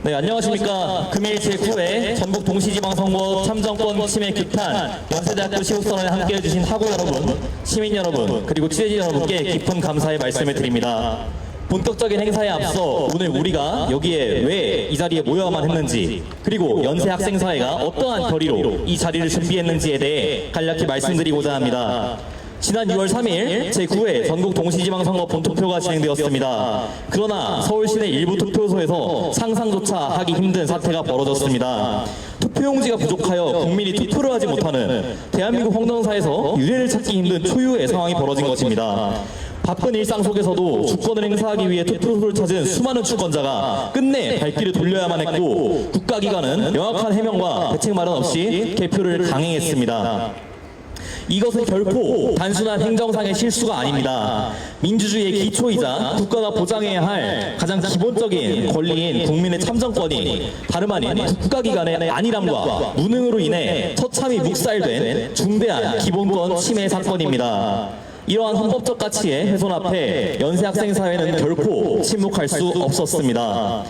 네, 안녕하십니까. 금일 제9회 전국 동시지방선거 참정권 침해 규탄 연세대학교 시국선언에 함께해 주신 학우 여러분, 시민 여러분, 그리고 취재진 여러분께 깊은 감사의 말씀을 드립니다. 본격적인 행사에 앞서 오늘 우리가 여기에 왜 이 자리에 모여야만 했는지, 그리고 연세학생사회가 어떠한 결의로 이 자리를 준비했는지에 대해 간략히 말씀드리고자 합니다. 지난 6월 3일 제9회 전국 동시지방선거 본투표가 진행되었습니다. 그러나 서울시내 일부 투표소에서 상상조차 하기 힘든 사태가 벌어졌습니다. 투표용지가 부족하여 국민이 투표를 하지 못하는 대한민국 황정사에서 유례를 찾기 힘든 초유의 상황이 벌어진 것입니다. 바쁜 일상 속에서도 주권을 행사하기 위해 투표소를 찾은 수많은 주권자가 끝내 발길을 돌려야만 했고, 국가기관은 명확한 해명과 대책 마련 없이 개표를 강행했습니다. 이것은 결코 단순한 행정상의 실수가 아닙니다. 민주주의의 기초이자 국가가 보장해야 할 가장 기본적인 권리인 국민의 참정권이 다름 아닌 국가기관의 안일함과 무능으로 인해 처참히 묵살된 중대한 기본권 침해 사건입니다. 이러한 헌법적 가치의 훼손 앞에 연세학생사회는 결코 침묵할 수 없었습니다.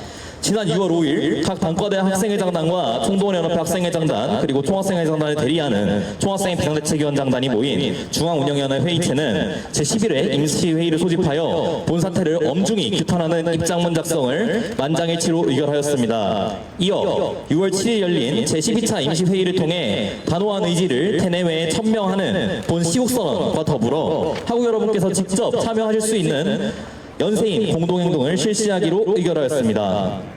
지난 6월 5일 각 단과대 학생회장단과 총동원연합회 학생회장단, 그리고 총학생회장단을 대리하는 총학생회 비상대책위원장단이 모인 중앙운영위원회 회의체는 제11회 임시회의를 소집하여 본 사태를 엄중히 규탄하는 입장문 작성을 만장일치로 의결하였습니다. 이어 6월 7일 열린 제12차 임시회의를 통해 단호한 의지를 대내외에 천명하는 본 시국선언과 더불어 학우 여러분께서 직접 참여하실 수 있는 연세인 공동행동을 실시하기로 의결하였습니다.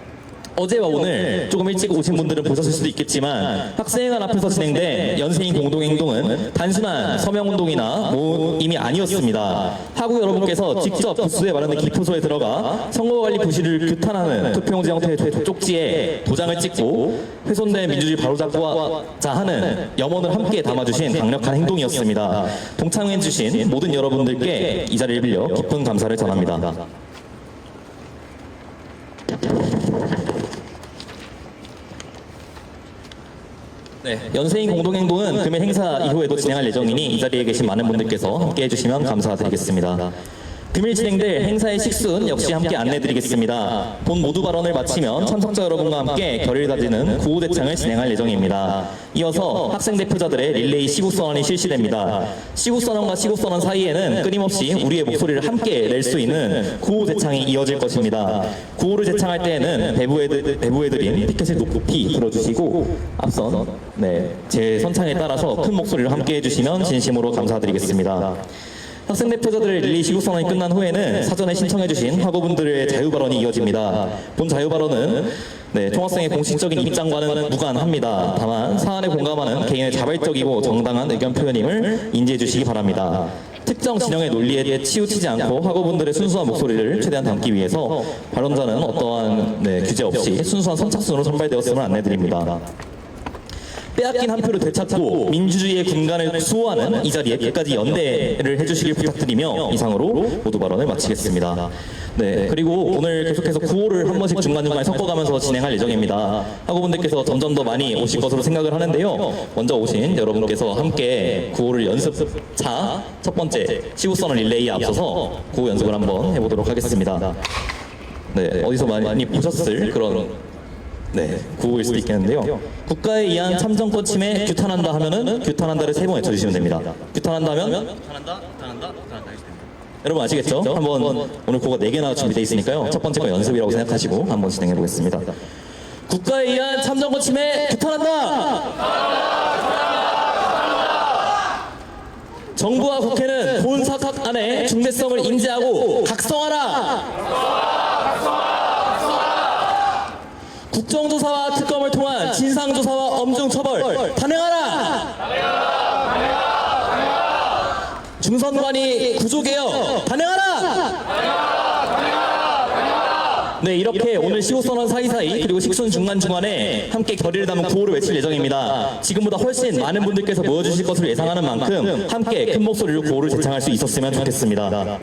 어제와 오늘 조금 일찍 오신 분들은 보셨을 수도 있겠지만, 학생회관 앞에서 진행된 연세인 공동행동은 단순한 서명운동이나 모임이 아니었습니다. 학우 여러분께서 직접 부스에 마련된 기표소에 들어가 선거관리 부실을 규탄하는 투표용지 형태의 쪽지에 도장을 찍고 훼손된 민주주의 바로잡고자 하는 염원을 함께 담아주신 강력한 행동이었습니다. 동참해주신 모든 여러분들께 이 자리를 빌려 깊은 감사를 전합니다. 네, 연세인 공동행동은 금일 행사 이후에도 진행할 예정이니 이 자리에 계신 많은 분들께서 함께 해주시면 감사드리겠습니다. 금일 진행될 행사의 식순 역시 함께 안내드리겠습니다. 본 모두 발언을 마치면 참석자 여러분과 함께 결의를 다지는 구호 대창을 진행할 예정입니다. 이어서 학생 대표자들의 릴레이 시국선언이 실시됩니다. 시국선언과 시국선언 사이에는 끊임없이 우리의 목소리를 함께 낼 수 있는 구호 대창이 이어질 것입니다. 구호를 제창할 때에는 배부해드린 피켓을 높이 들어주시고, 앞선 제 선창에 따라서 큰 목소리를 함께 해주시면 진심으로 감사드리겠습니다. 학생 대표자들의 릴레이 시국선언이 끝난 후에는 사전에 신청해주신 학우분들의 자유발언이 이어집니다. 본 자유발언은 총학생의 공식적인 입장과는 무관합니다. 다만 사안에 공감하는 개인의 자발적이고 정당한 의견 표현임을 인지해주시기 바랍니다. 특정 진영의 논리에 치우치지 않고 학우분들의 순수한 목소리를 최대한 담기 위해서 발언자는 어떠한 규제 없이 순수한 선착순으로 선발되었음을 안내드립니다. 빼앗긴 한 표를 되찾고 민주주의의 근간을 수호하는 이 자리에 끝까지 연대를 해주시길 부탁드리며 이상으로 모두 발언을 마치겠습니다. 그리고 오늘 계속해서 구호를 한 번씩 중간중간에 섞어가면서 진행할 예정입니다. 학우분들께서 점점 더 많이 오실 것으로 생각을 하는데요. 먼저 오신 여러분께서 함께 구호를 연습차 첫 번째 시국선언 릴레이에 앞서서 구호 연습을 한번 해보도록 하겠습니다. 어디서 많이 보셨을 그런 구호일 수도 있겠는데요. 국가에 의한 참정권 침해 규탄한다 하면은 규탄한다를 3번 외쳐주시면 됩니다. 규탄한다 하면 규탄한다 여러분 아시겠죠? 한번 오늘 구호가 4개나 준비되어 있으니까요. 첫 번째 거 연습이라고 생각하시고 한번 진행해 보겠습니다. 국가에 의한 참정권 침해 규탄한다! 정부와 국회는 본 사안의 중대성을 인지하고 각성하라! 국정조사와 특검을 통한 진상조사와 엄중처벌 단행하라! 중선관위 구조개혁 단행하라! 이렇게 오늘 시국선언 사이사이 그리고 식순 중간중간에 함께 결의를 담은 구호를 외칠 예정입니다. 지금보다 훨씬 많은 분들께서 모여주실 것을 예상하는 만큼 함께 큰 목소리로 구호를 제창할 수 있었으면 좋겠습니다.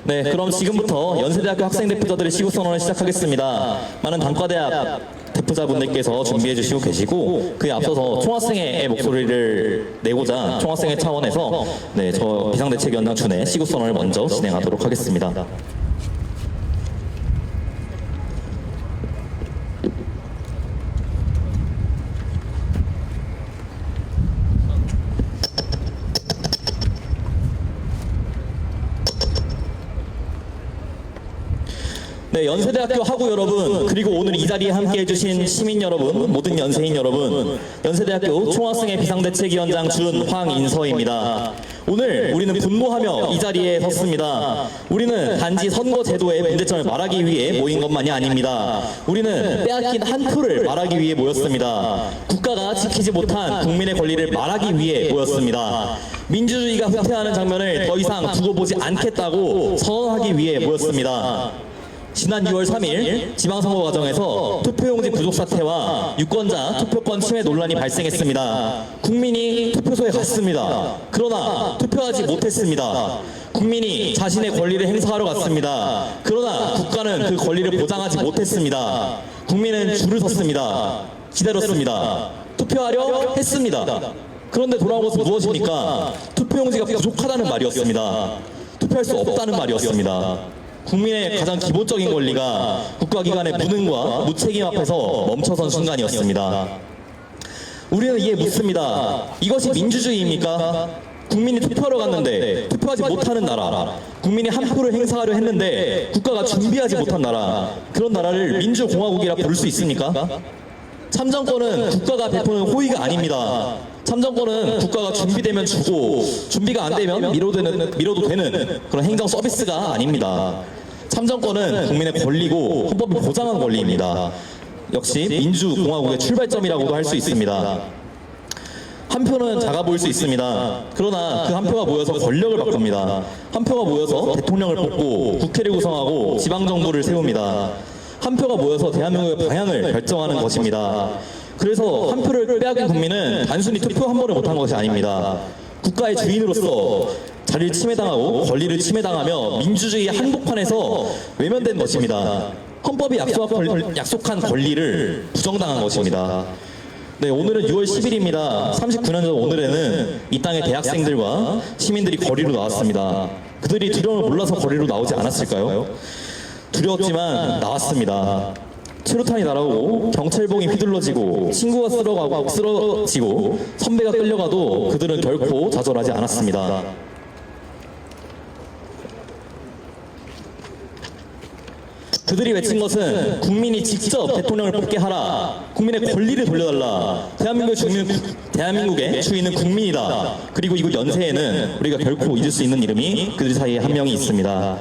그럼 지금부터 연세대학교 학생대표자들의 시국선언을 시작하겠습니다. 많은 단과대학 대표자분들께서 준비해 주시고 계시고, 그에 앞서서 총학생회의 목소리를 내고자 총학생회 차원에서 저 비상대책위원장 준의 시국선언을 먼저 진행하도록 하겠습니다. 네, 연세대학교 학우 여러분, 그리고 오늘 이 자리에 함께 해주신 시민 여러분, 모든 연세인 여러분, 연세대학교 총학생회 비상대책위원장 준황인서입니다. 오늘 우리는 분노하며 이 자리에 섰습니다. 우리는 단지 선거제도의 문제점을 말하기 위해 모인 것만이 아닙니다. 우리는 빼앗긴 한 표를 말하기 위해 모였습니다. 국가가 지키지 못한 국민의 권리를 말하기 위해 모였습니다. 민주주의가 후퇴하는 장면을 더 이상 두고 보지 않겠다고 선언하기 위해 모였습니다. 지난 6월 3일 지방선거 과정에서 투표용지 부족 사태와 유권자 투표권 침해 논란이 발생했습니다. 국민이 투표소에 갔습니다. 그러나 투표하지 못했습니다. 국민이 자신의 권리를 행사하러 갔습니다. 그러나 국가는 그 권리를 보장하지 못했습니다. 국민은 줄을 섰습니다. 기다렸습니다. 투표하려 했습니다. 그런데 돌아온 것은 무엇입니까? 투표용지가 부족하다는 말이었습니다. 투표할 수 없다는 말이었습니다. 국민의 가장 기본적인 권리가 국가기관의 무능과 무책임 앞에서 멈춰선 순간이었습니다. 우리는 이에 묻습니다. 이것이 민주주의입니까? 국민이 투표하러 갔는데 투표하지 못하는 나라, 국민이 한 표를 행사하려 했는데 국가가 준비하지 못한 나라, 그런 나라를 민주공화국이라 부를 수 있습니까? 참정권은 국가가 베푸는 호의가 아닙니다. 참정권은 국가가 준비되면 주고 준비가 안 되면 미뤄도 되는 그런 행정 서비스가 아닙니다. 참정권은 국민의 권리고 헌법이 보장한 권리입니다. 역시 민주공화국의 출발점이라고도 할 수 있습니다. 한 표는 작아 보일 수 있습니다. 그러나 그 한 표가 모여서 권력을 바꿉니다. 한 표가 모여서 대통령을 뽑고 국회를 구성하고 지방정부를 세웁니다. 한 표가 모여서 대한민국의 방향을 결정하는 것입니다. 그래서 한 표를 빼앗긴 국민은 단순히 투표 한 번을 못한 것이 아닙니다. 국가의 주인으로서 자리를 침해당하고 권리를 침해당하며 민주주의의 한복판에서 외면된 것입니다. 헌법이 약속한 권리를 부정당한 것입니다. 네, 오늘은 6월 10일입니다. 39년 전 오늘에는 이 땅의 대학생들과 시민들이 거리로 나왔습니다. 그들이 두려움을 몰라서 거리로 나오지 않았을까요? 두려웠지만 나왔습니다. 최루탄이 날아오고 경찰봉이 휘둘러지고 친구가 쓰러지고 선배가 끌려가도 그들은 결코 좌절하지 않았습니다. 그들이 외친 것은 국민이 직접 대통령을 뽑게 하라, 국민의 권리를 돌려달라, 대한민국의 주인은 국민이다. 그리고 이곳 연세에는 우리가 결코 잊을 수 있는 이름이 그들 사이에 한 명이 있습니다.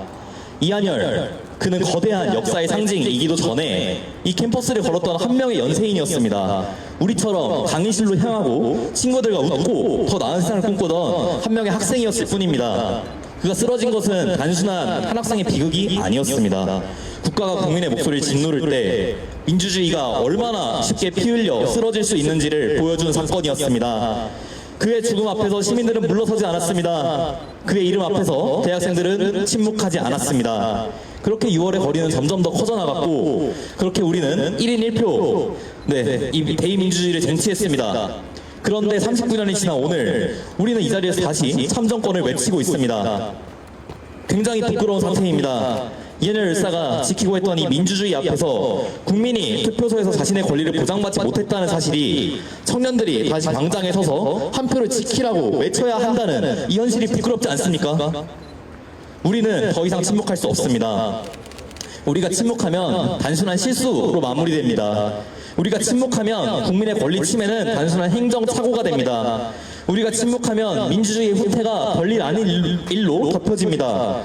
이한열, 그는 거대한 역사의 상징이기도 전에 이 캠퍼스를 걸었던 한 명의 연세인이었습니다. 우리처럼 강의실로 향하고 친구들과 웃고 더 나은 세상을 꿈꾸던 한 명의 학생이었을 뿐입니다. 그가 쓰러진 것은 단순한 한 학생의 비극이 아니었습니다. 국가가 국민의 목소리를 짓누를 때 민주주의가 얼마나 쉽게 피 흘려 쓰러질 수 있는지를 보여준 사건이었습니다. 그의 죽음 앞에서 시민들은 물러서지 않았습니다. 그의 이름 앞에서 대학생들은 침묵하지 않았습니다. 그렇게 6월의 거리는 점점 더 커져나갔고, 그렇게 우리는 1인 1표, 이 대의민주주의를 쟁취했습니다. 그런데 39년이 지난 오늘 우리는 이 자리에서 다시 참정권을 외치고 있습니다. 굉장히 부끄러운 상태입니다. 이한열 열사가 지키고 했던 이 민주주의 앞에서 국민이 투표소에서 자신의 권리를 보장받지 못했다는 사실이 청년들이 다시 광장에 서서 한 표를 지키라고 외쳐야 한다는 이 현실이 부끄럽지 않습니까? 우리는 더 이상 침묵할 수 없습니다. 우리가 침묵하면 단순한 실수로 마무리됩니다. 우리가 침묵하면 국민의 권리 침해는 단순한 행정착오가 됩니다. 우리가 침묵하면 민주주의의 후퇴가 별일 아닌 일로 덮여집니다.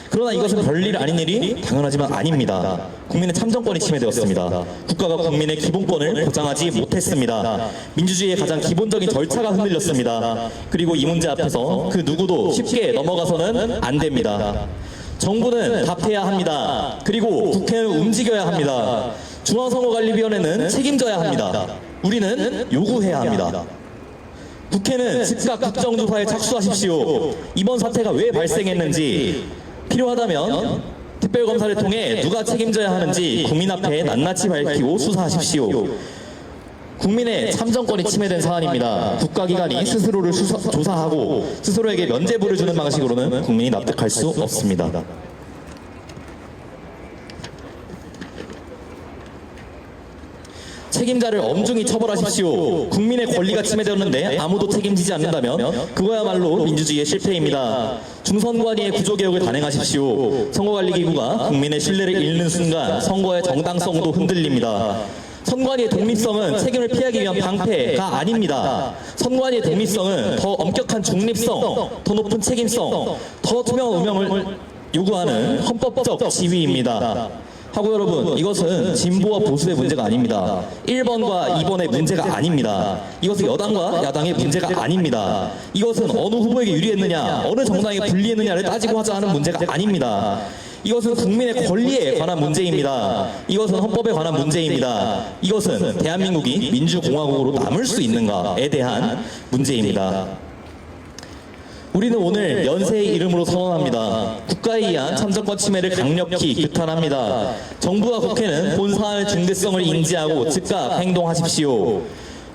그러나 이것은 별일 아닌 일이 당연하지만 아닙니다. 국민의 참정권이 침해되었습니다. 국가가 국민의 기본권을 보장하지 못했습니다. 민주주의의 가장 기본적인 절차가 흔들렸습니다. 그리고 이 문제 앞에서 그 누구도 쉽게 넘어가서는 안 됩니다. 정부는 답해야 합니다. 그리고 국회는 움직여야 합니다. 중앙선거관리위원회는 책임져야 합니다. 우리는 요구해야 합니다. 국회는 즉각 국정조사에 착수하십시오. 이번 사태가 왜 발생했는지, 필요하다면 특별검사를 통해 누가 책임져야 하는지 국민 앞에 낱낱이 밝히고 수사하십시오. 국민의 참정권이 침해된 사안입니다. 국가기관이 스스로를 조사하고 스스로에게 면죄부를 주는 방식으로는 국민이 납득할 수 없습니다. 책임자를 엄중히 처벌하십시오. 국민의 권리가 침해되었는데 아무도 책임지지 않는다면 그거야말로 민주주의의 실패입니다. 중선관위의 구조개혁을 단행하십시오. 선거관리기구가 국민의 신뢰를 잃는 순간 선거의 정당성도 흔들립니다. 선관위의 독립성은 책임을 피하기 위한 방패가 아닙니다. 선관위의 독립성은 더 엄격한 중립성, 더 높은 책임성, 더 투명한 운영을 요구하는 헌법적 지위입니다. 하고 여러분, 이것은 진보와 보수의 문제가 아닙니다. 1번과 2번의 문제가 아닙니다. 이것은 여당과 야당의 문제가 아닙니다. 이것은 어느 후보에게 유리했느냐, 어느 정당에게 불리했느냐를 따지고 하자는 문제가 아닙니다. 이것은 국민의 권리에 관한 문제입니다. 이것은 헌법에 관한 문제입니다. 이것은 대한민국이 민주공화국으로 남을 수 있는가에 대한 문제입니다. 우리는 오늘 연세의 이름으로 선언합니다. 국가에 의한 참정권 침해를 강력히 규탄합니다. 정부와 국회는 본 사안의 중대성을 인지하고 즉각 행동하십시오.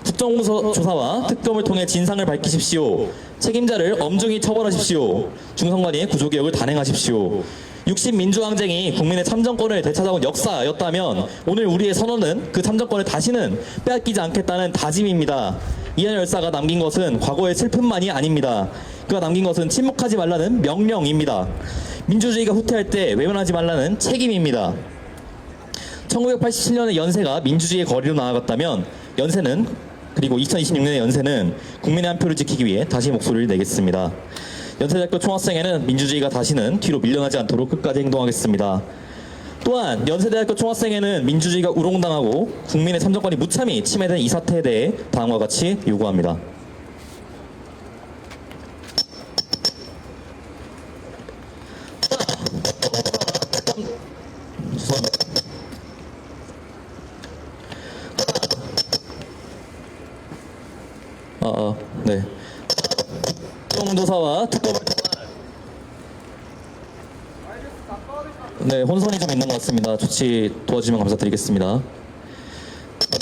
국정조사와 특검을 통해 진상을 밝히십시오. 책임자를 엄중히 처벌하십시오. 중선관위의 구조개혁을 단행하십시오. 60 민주항쟁이 국민의 참정권을 되찾아온 역사였다면 오늘 우리의 선언은 그 참정권을 다시는 빼앗기지 않겠다는 다짐입니다. 이한 열사가 남긴 것은 과거의 슬픔만이 아닙니다. 그가 남긴 것은 침묵하지 말라는 명령입니다. 민주주의가 후퇴할 때 외면하지 말라는 책임입니다. 1987년의 연세가 민주주의의 거리로 나아갔다면 연세는, 그리고 2026년의 연세는 국민의 한 표를 지키기 위해 다시 목소리를 내겠습니다. 연세대학교 총학생회는 민주주의가 다시는 뒤로 밀려나지 않도록 끝까지 행동하겠습니다. 또한 연세대학교 총학생회는 민주주의가 우롱당하고 국민의 참정권이 무참히 침해된 이 사태에 대해 다음과 같이 요구합니다. 네. 국정조사와 특검을 네, 혼선이 좀 있는 것 같습니다. 조치 도와주시면 감사드리겠습니다.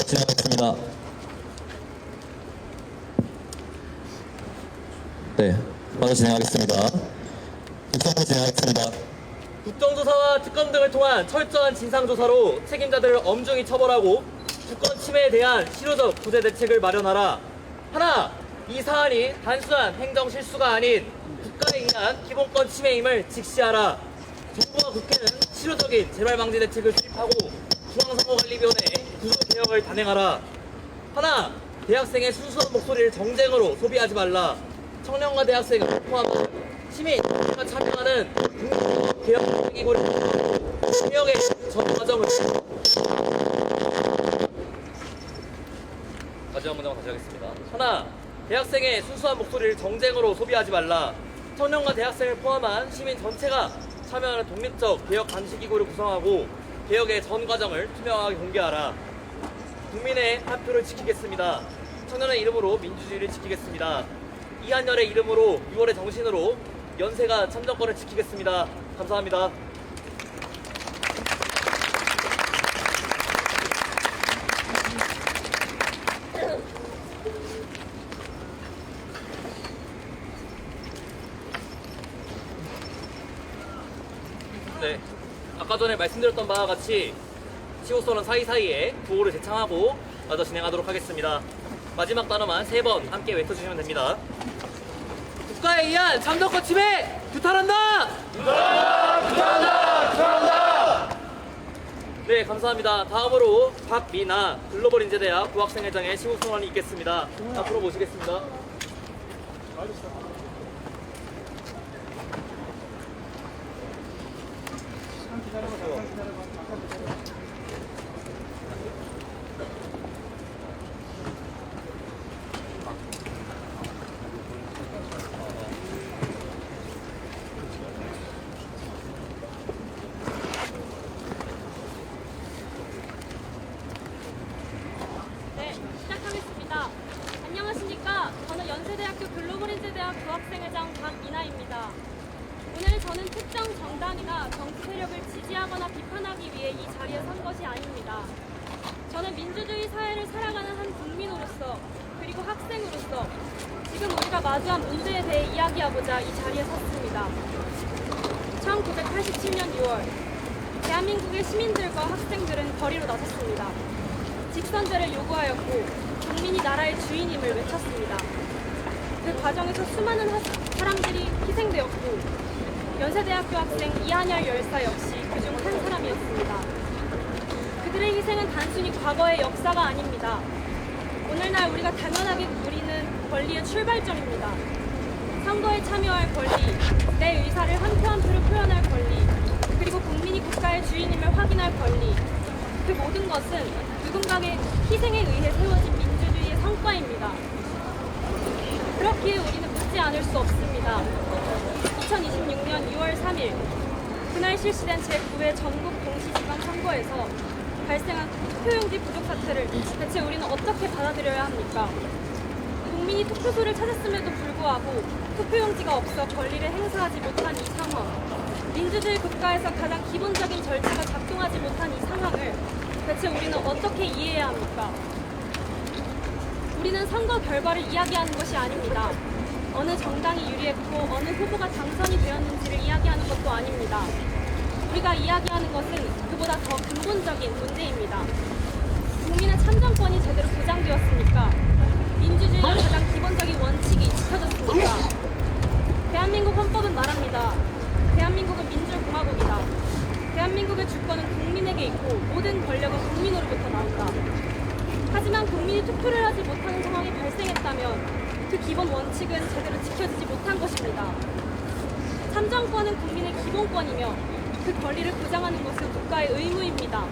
진행하겠습니다. 네, 바로 진행하겠습니다. 국정조사 진행하겠습니다. 국정조사와 특검 등을 통한 철저한 진상조사로 책임자들을 엄중히 처벌하고 주권 침해에 대한 실효적 구제 대책을 마련하라. 하나, 이 사안이 단순한 행정 실수가 아닌 국가에 의한 기본권 침해임을 직시하라. 정부와 국회는 실효적인 재발방지 대책을 수립하고 중앙선거관리위원회 구조개혁을 단행하라. 하나, 대학생의 순수한 목소리를 정쟁으로 소비하지 말라. 청년과 대학생을 포함한 시민, 가 참여하는 국민개혁기구를 개혁의 전 과정을 마지막 문장 다시 하겠습니다. 하나, 대학생의 순수한 목소리를 정쟁으로 소비하지 말라. 청년과 대학생을 포함한 시민 전체가 참여하는 독립적 개혁 감시기구를 구성하고 개혁의 전 과정을 투명하게 공개하라. 국민의 한 표를 지키겠습니다. 청년의 이름으로 민주주의를 지키겠습니다. 이한열의 이름으로 6월의 정신으로 연세가 참정권을 지키겠습니다. 감사합니다. 네, 아까 전에 말씀드렸던 바와 같이 시호선언 사이사이에 구호를 재창하고 마저 진행하도록 하겠습니다. 마지막 단어만 3번 함께 외쳐주시면 됩니다. 국가에 의한 참정권 침해 규탄한다! 규탄한다! 네, 감사합니다. 다음으로 박미나 글로벌인재대학 부학생회장의 시호선언이 있겠습니다. 앞으로 모시겠습니다. 네, 시작하겠습니다. 안녕하십니까. 저는 연세대학교 글로벌인재대학 부학생회장 박미나입니다. 오늘 저는 특정 정당이나 정치 세력을 지지하거나 비판하기 위해 이 자리에 선 것이 아닙니다. 저는 민주주의 사회를 살아가는 한 국민으로서 그리고 학생으로서 지금 우리가 마주한 문제에 대해 이야기하고자 이 자리에 섰습니다. 1987년 6월 대한민국의 시민들과 학생들은 거리로 나섰습니다. 직선제를 요구하였고 국민이 나라의 주인임을 외쳤습니다. 그 과정에서 수많은 사람들이 희생되었고 연세대학교 학생 이한열 열사 역시 그중 한 사람이었습니다. 그들의 희생은 단순히 과거의 역사가 아닙니다. 오늘날 우리가 당연하게 누리는 권리의 출발점입니다. 선거에 참여할 권리, 내 의사를 한 표 한 표로 표현할 권리, 그리고 국민이 국가의 주인임을 확인할 권리. 그 모든 것은 누군가의 희생에 의해 세워진 민주주의의 성과입니다. 그렇기에 우리는 묻지 않을 수 없습니다. 2026년 6월 3일 그날 실시된 제9회 전국 동시지방선거에서 발생한 투표용지 부족 사태를 대체 우리는 어떻게 받아들여야 합니까? 국민이 투표소를 찾았음에도 불구하고 투표용지가 없어 권리를 행사하지 못한 이 상황, 민주주의 국가에서 가장 기본적인 절차가 작동하지 못한 이 상황을 대체 우리는 어떻게 이해해야 합니까? 우리는 선거 결과를 이야기하는 것이 아닙니다. 어느 정당이 유리했고 어느 후보가 당선이 되었는지를 이야기하는 것도 아닙니다. 우리가 이야기하는 것은 그보다 더 근본적인 문제입니다. 국민의 참정권이 제대로 보장되었습니까? 민주주의의 가장 기본적인 원칙이 지켜졌습니까? 대한민국 헌법은 말합니다. 대한민국은 민주공화국이다. 대한민국의 주권은 국민에게 있고 모든 권력은 국민으로부터 나온다. 하지만 국민이 투표를 하지 못하는 상황이 발생했다면 그 기본 원칙은 제대로 지켜지지 못한 것입니다. 참정권은 국민의 기본권이며 그 권리를 보장하는 것은 국가의 의무입니다.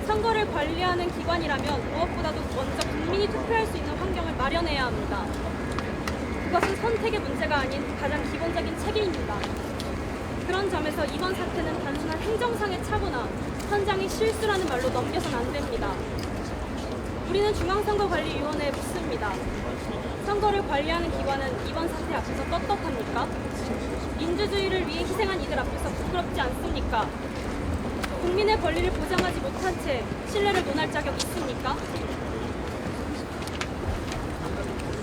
선거를 관리하는 기관이라면 무엇보다도 먼저 국민이 투표할 수 있는 환경을 마련해야 합니다. 그것은 선택의 문제가 아닌 가장 기본적인 책임입니다. 그런 점에서 이번 사태는 단순한 행정상의 착오나 선장의 실수라는 말로 넘겨서는 안 됩니다. 우리는 중앙선거관리위원회에 묻습니다. 선거를 관리하는 기관은 이번 사태 앞에서 떳떳합니까? 민주주의를 위해 희생한 이들 앞에서 부끄럽지 않습니까? 국민의 권리를 보장하지 못한 채 신뢰를 논할 자격 있습니까?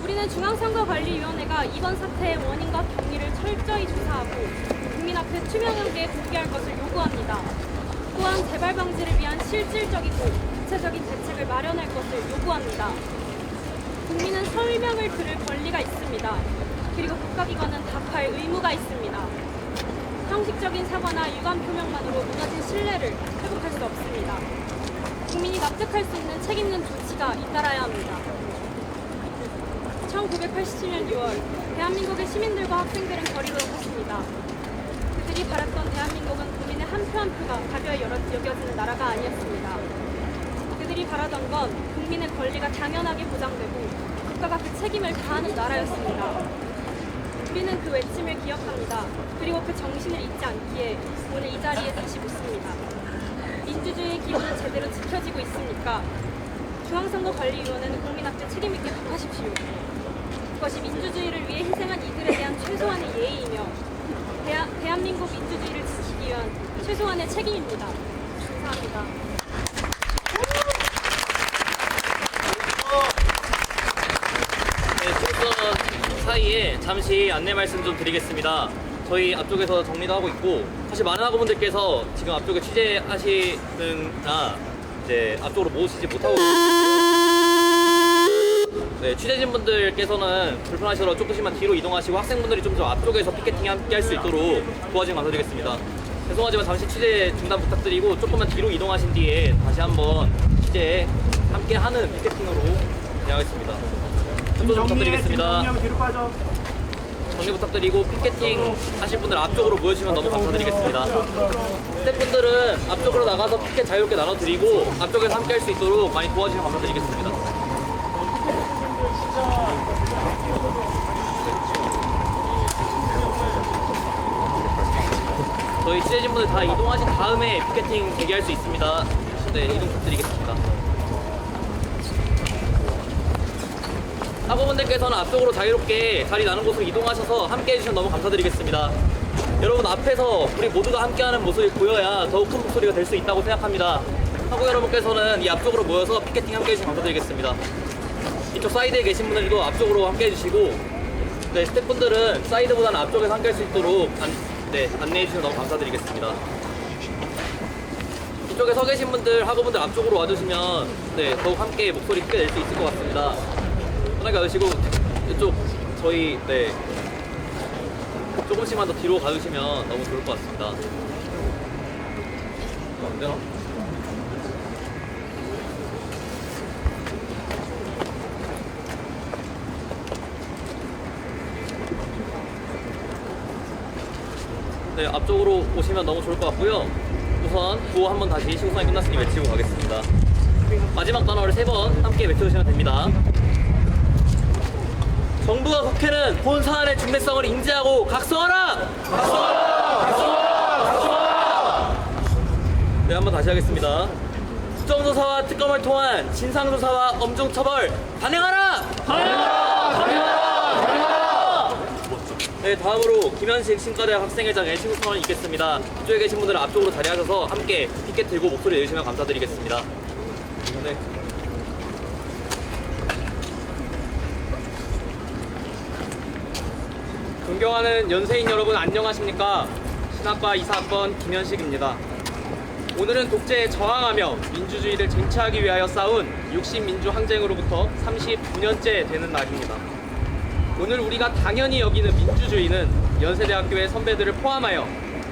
우리는 중앙선거관리위원회가 이번 사태의 원인과 경위를 철저히 조사하고 국민 앞에 투명하게 공개할 것을 요구합니다. 또한 재발 방지를 위한 실질적이고 구체적인 대책을 마련할 것을 요구합니다. 국민은 설명을 들을 권리가 있습니다. 그리고 국가기관은 답할 의무가 있습니다. 형식적인 사과나 유감 표명만으로 무너진 신뢰를 회복할 수 없습니다. 국민이 납득할 수 있는 책 있는 조치가 잇따라야 합니다. 1987년 6월 대한민국의 시민들과 학생들은 거리로 나섰습니다. 그들이 바랐던 대한민국은 국민의 한 표 한 표가 가벼이 여겨지는 나라가 아니었습니다. 그들이 바라던 건 국민의 권리가 당연하게 보장되고 국가가 그 책임을 다하는 나라였습니다. 우리는 그 외침을 기억합니다. 그리고 그 정신을 잊지 않기에 오늘 이 자리에 다시 묻습니다. 민주주의의 기본은 제대로 지켜지고 있습니까? 중앙선거관리위원회는 국민 앞에 책임있게 답하십시오. 그것이 민주주의를 위해 희생한 이들에 대한 최소한의 예의이며 대한민국 민주주의를 지키기 위한 최소한의 책임입니다. 감사합니다. 네, 출전 사이에 잠시 안내 말씀 좀 드리겠습니다. 저희 앞쪽에서 정리도 하고 있고 사실 많은 학우분들께서 지금 앞쪽에 취재하시는 이제 앞쪽으로 모시지 못하고 네, 취재진분들께서는 불편하시더라도 조금씩만 뒤로 이동하시고 학생분들이 좀 더 앞쪽에서 피켓팅 함께 할 수 있도록 도와주시면 감사드리겠습니다. 죄송하지만 잠시 취재 중단 부탁드리고 조금만 뒤로 이동하신 뒤에 다시 한번 취재 함께 하는 피켓팅으로 진행하겠습니다. 협조 좀 부탁드리겠습니다. 정리 부탁드리고 피켓팅 하실 분들 앞쪽으로 모여주시면 너무 감사드리겠습니다. 스태프분들은 앞쪽으로 나가서 피켓 자유롭게 나눠드리고 앞쪽에서 함께 할 수 있도록 많이 도와주시면 감사드리겠습니다. 저희 취재진분들 다 이동하신 다음에 피켓팅 대기할 수 있습니다. 네, 이동 부탁드리겠습니다. 학우분들께서는 앞쪽으로 자유롭게 자리 나눈 곳으로 이동하셔서 함께 해주시면 너무 감사드리겠습니다. 여러분 앞에서 우리 모두가 함께하는 모습이 보여야 더욱 큰 목소리가 될 수 있다고 생각합니다. 하고 여러분께서는 이 앞쪽으로 모여서 피켓팅 함께 해주시면 감사드리겠습니다. 이쪽 사이드에 계신 분들도 앞쪽으로 함께 해주시고, 네, 스태프분들은 사이드보다는 앞쪽에서 함께 할 수 있도록 안내해 주시면 너무 감사드리겠습니다. 이쪽에 서 계신 분들, 학우분들 앞쪽으로 와주시면 네, 더욱 함께 목소리 크게 낼 수 있을 것 같습니다. 편하게 와주시고, 이쪽 저희 조금씩만 더 뒤로 가주시면 너무 좋을 것 같습니다. 안 되나? 네, 앞쪽으로 오시면 너무 좋을 것 같고요. 우선 구호 한번 다시 시구성이 끝났으니 외치고 가겠습니다. 마지막 단어를 3번 함께 외쳐주시면 됩니다. 정부와 국회는 본 사안의 중대성을 인지하고 각성하라! 각성하라! 각성하라! 각성하라! 네, 한번 다시 하겠습니다. 국정조사와 특검을 통한 진상조사와 엄중처벌 단행하라! 단행하라! 단행하라! 단행하라! 네, 다음으로 김현식 신과대학 학생회장의 시구성을 읽겠습니다. 이쪽에 계신 분들은 앞쪽으로 자리하셔서 함께 피켓 들고 목소리 내주시면 감사드리겠습니다. 네. 존경하는 연세인 여러분 안녕하십니까? 신학과 이사학번 김현식입니다. 오늘은 독재에 저항하며 민주주의를 쟁취하기 위하여 싸운 60민주 항쟁으로부터 39년째 되는 날입니다. 오늘 우리가 당연히 여기는 민주주의는 연세대학교의 선배들을 포함하여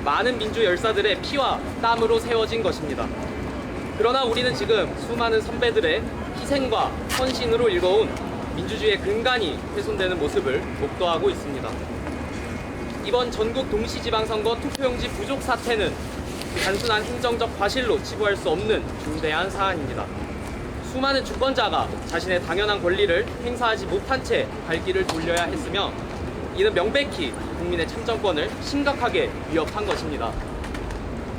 많은 민주 열사들의 피와 땀으로 세워진 것입니다. 그러나 우리는 지금 수많은 선배들의 희생과 헌신으로 일궈온 민주주의의 근간이 훼손되는 모습을 목도하고 있습니다. 이번 전국 동시지방선거 투표용지 부족 사태는 단순한 행정적 과실로 치부할 수 없는 중대한 사안입니다. 수많은 주권자가 자신의 당연한 권리를 행사하지 못한 채 갈 길을 돌려야 했으며, 이는 명백히 국민의 참정권을 심각하게 위협한 것입니다.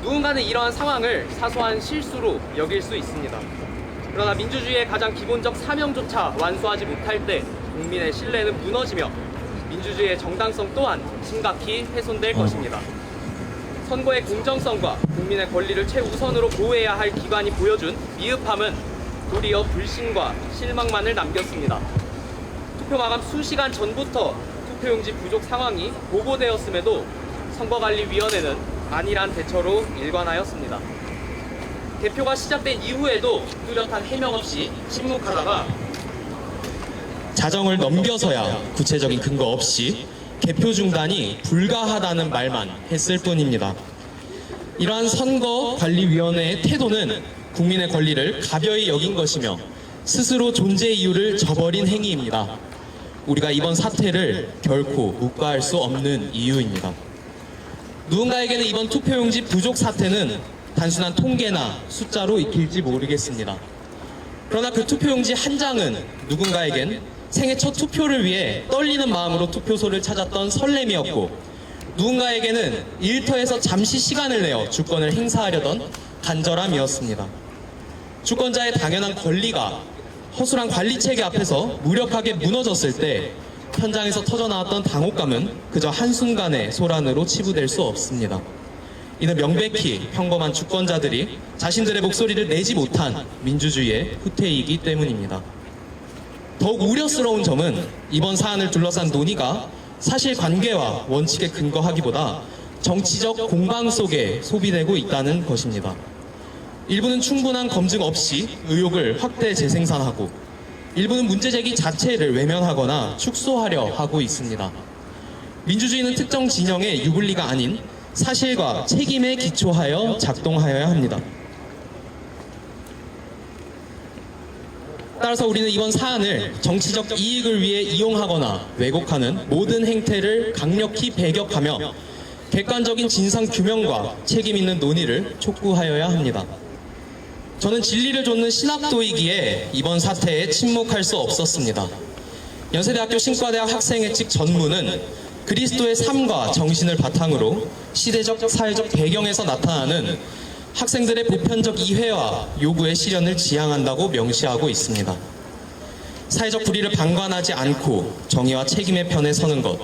누군가는 이러한 상황을 사소한 실수로 여길 수 있습니다. 그러나 민주주의의 가장 기본적 사명조차 완수하지 못할 때 국민의 신뢰는 무너지며 민주주의의 정당성 또한 심각히 훼손될 것입니다. 선거의 공정성과 국민의 권리를 최우선으로 보호해야 할 기관이 보여준 미흡함은 도리어 불신과 실망만을 남겼습니다. 투표 마감 수시간 전부터 투표용지 부족 상황이 보고되었음에도 선거관리위원회는 안일한 대처로 일관하였습니다. 개표가 시작된 이후에도 뚜렷한 해명 없이 침묵하다가 자정을 넘겨서야 구체적인 근거 없이 개표 중단이 불가하다는 말만 했을 뿐입니다. 이러한 선거관리위원회의 태도는 국민의 권리를 가벼이 여긴 것이며 스스로 존재 이유를 저버린 행위입니다. 우리가 이번 사태를 결코 묵과할 수 없는 이유입니다. 누군가에게는 이번 투표용지 부족 사태는 단순한 통계나 숫자로 익힐지 모르겠습니다. 그러나 그 투표용지 한 장은 누군가에겐 생애 첫 투표를 위해 떨리는 마음으로 투표소를 찾았던 설렘이었고, 누군가에게는 일터에서 잠시 시간을 내어 주권을 행사하려던 간절함이었습니다. 주권자의 당연한 권리가 허술한 관리체계 앞에서 무력하게 무너졌을 때 현장에서 터져나왔던 당혹감은 그저 한순간의 소란으로 치부될 수 없습니다. 이는 명백히 평범한 주권자들이 자신들의 목소리를 내지 못한 민주주의의 후퇴이기 때문입니다. 더욱 우려스러운 점은 이번 사안을 둘러싼 논의가 사실관계와 원칙에 근거하기보다 정치적 공방 속에 소비되고 있다는 것입니다. 일부는 충분한 검증 없이 의혹을 확대 재생산하고, 일부는 문제제기 자체를 외면하거나 축소하려 하고 있습니다. 민주주의는 특정 진영의 유불리가 아닌 사실과 책임에 기초하여 작동하여야 합니다. 따라서 우리는 이번 사안을 정치적 이익을 위해 이용하거나 왜곡하는 모든 행태를 강력히 배격하며 객관적인 진상 규명과 책임 있는 논의를 촉구하여야 합니다. 저는 진리를 좇는 신학도이기에 이번 사태에 침묵할 수 없었습니다. 연세대학교 신과대학 학생회칙 전문은 그리스도의 삶과 정신을 바탕으로 시대적 사회적 배경에서 나타나는 학생들의 보편적 이해와 요구의 실현을 지향한다고 명시하고 있습니다. 사회적 불의를 방관하지 않고 정의와 책임의 편에 서는 것,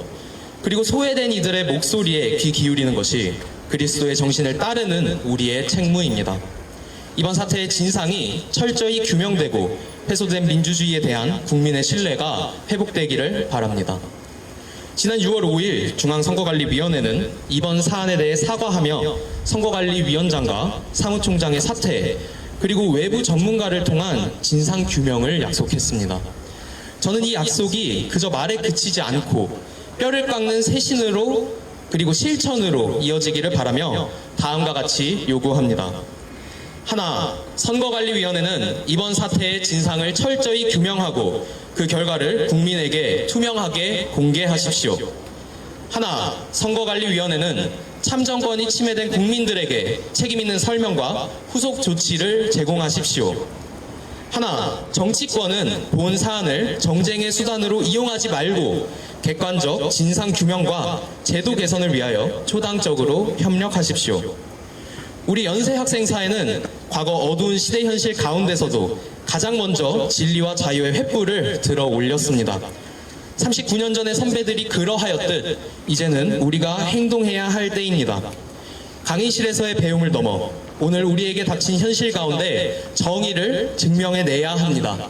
그리고 소외된 이들의 목소리에 귀 기울이는 것이 그리스도의 정신을 따르는 우리의 책무입니다. 이번 사태의 진상이 철저히 규명되고 해소된 민주주의에 대한 국민의 신뢰가 회복되기를 바랍니다. 지난 6월 5일 중앙선거관리위원회는 이번 사안에 대해 사과하며 선거관리위원장과 사무총장의 사퇴 그리고 외부 전문가를 통한 진상규명을 약속했습니다. 저는 이 약속이 그저 말에 그치지 않고 뼈를 깎는 새신으로 그리고 실천으로 이어지기를 바라며 다음과 같이 요구합니다. 하나, 선거관리위원회는 이번 사태의 진상을 철저히 규명하고 그 결과를 국민에게 투명하게 공개하십시오. 하나, 선거관리위원회는 참정권이 침해된 국민들에게 책임있는 설명과 후속 조치를 제공하십시오. 하나, 정치권은 본 사안을 정쟁의 수단으로 이용하지 말고 객관적 진상 규명과 제도 개선을 위하여 초당적으로 협력하십시오. 우리 연세 학생 사회는 과거 어두운 시대 현실 가운데서도 가장 먼저 진리와 자유의 횃불을 들어 올렸습니다. 39년 전의 선배들이 그러하였듯 이제는 우리가 행동해야 할 때입니다. 강의실에서의 배움을 넘어 오늘 우리에게 닥친 현실 가운데 정의를 증명해내야 합니다.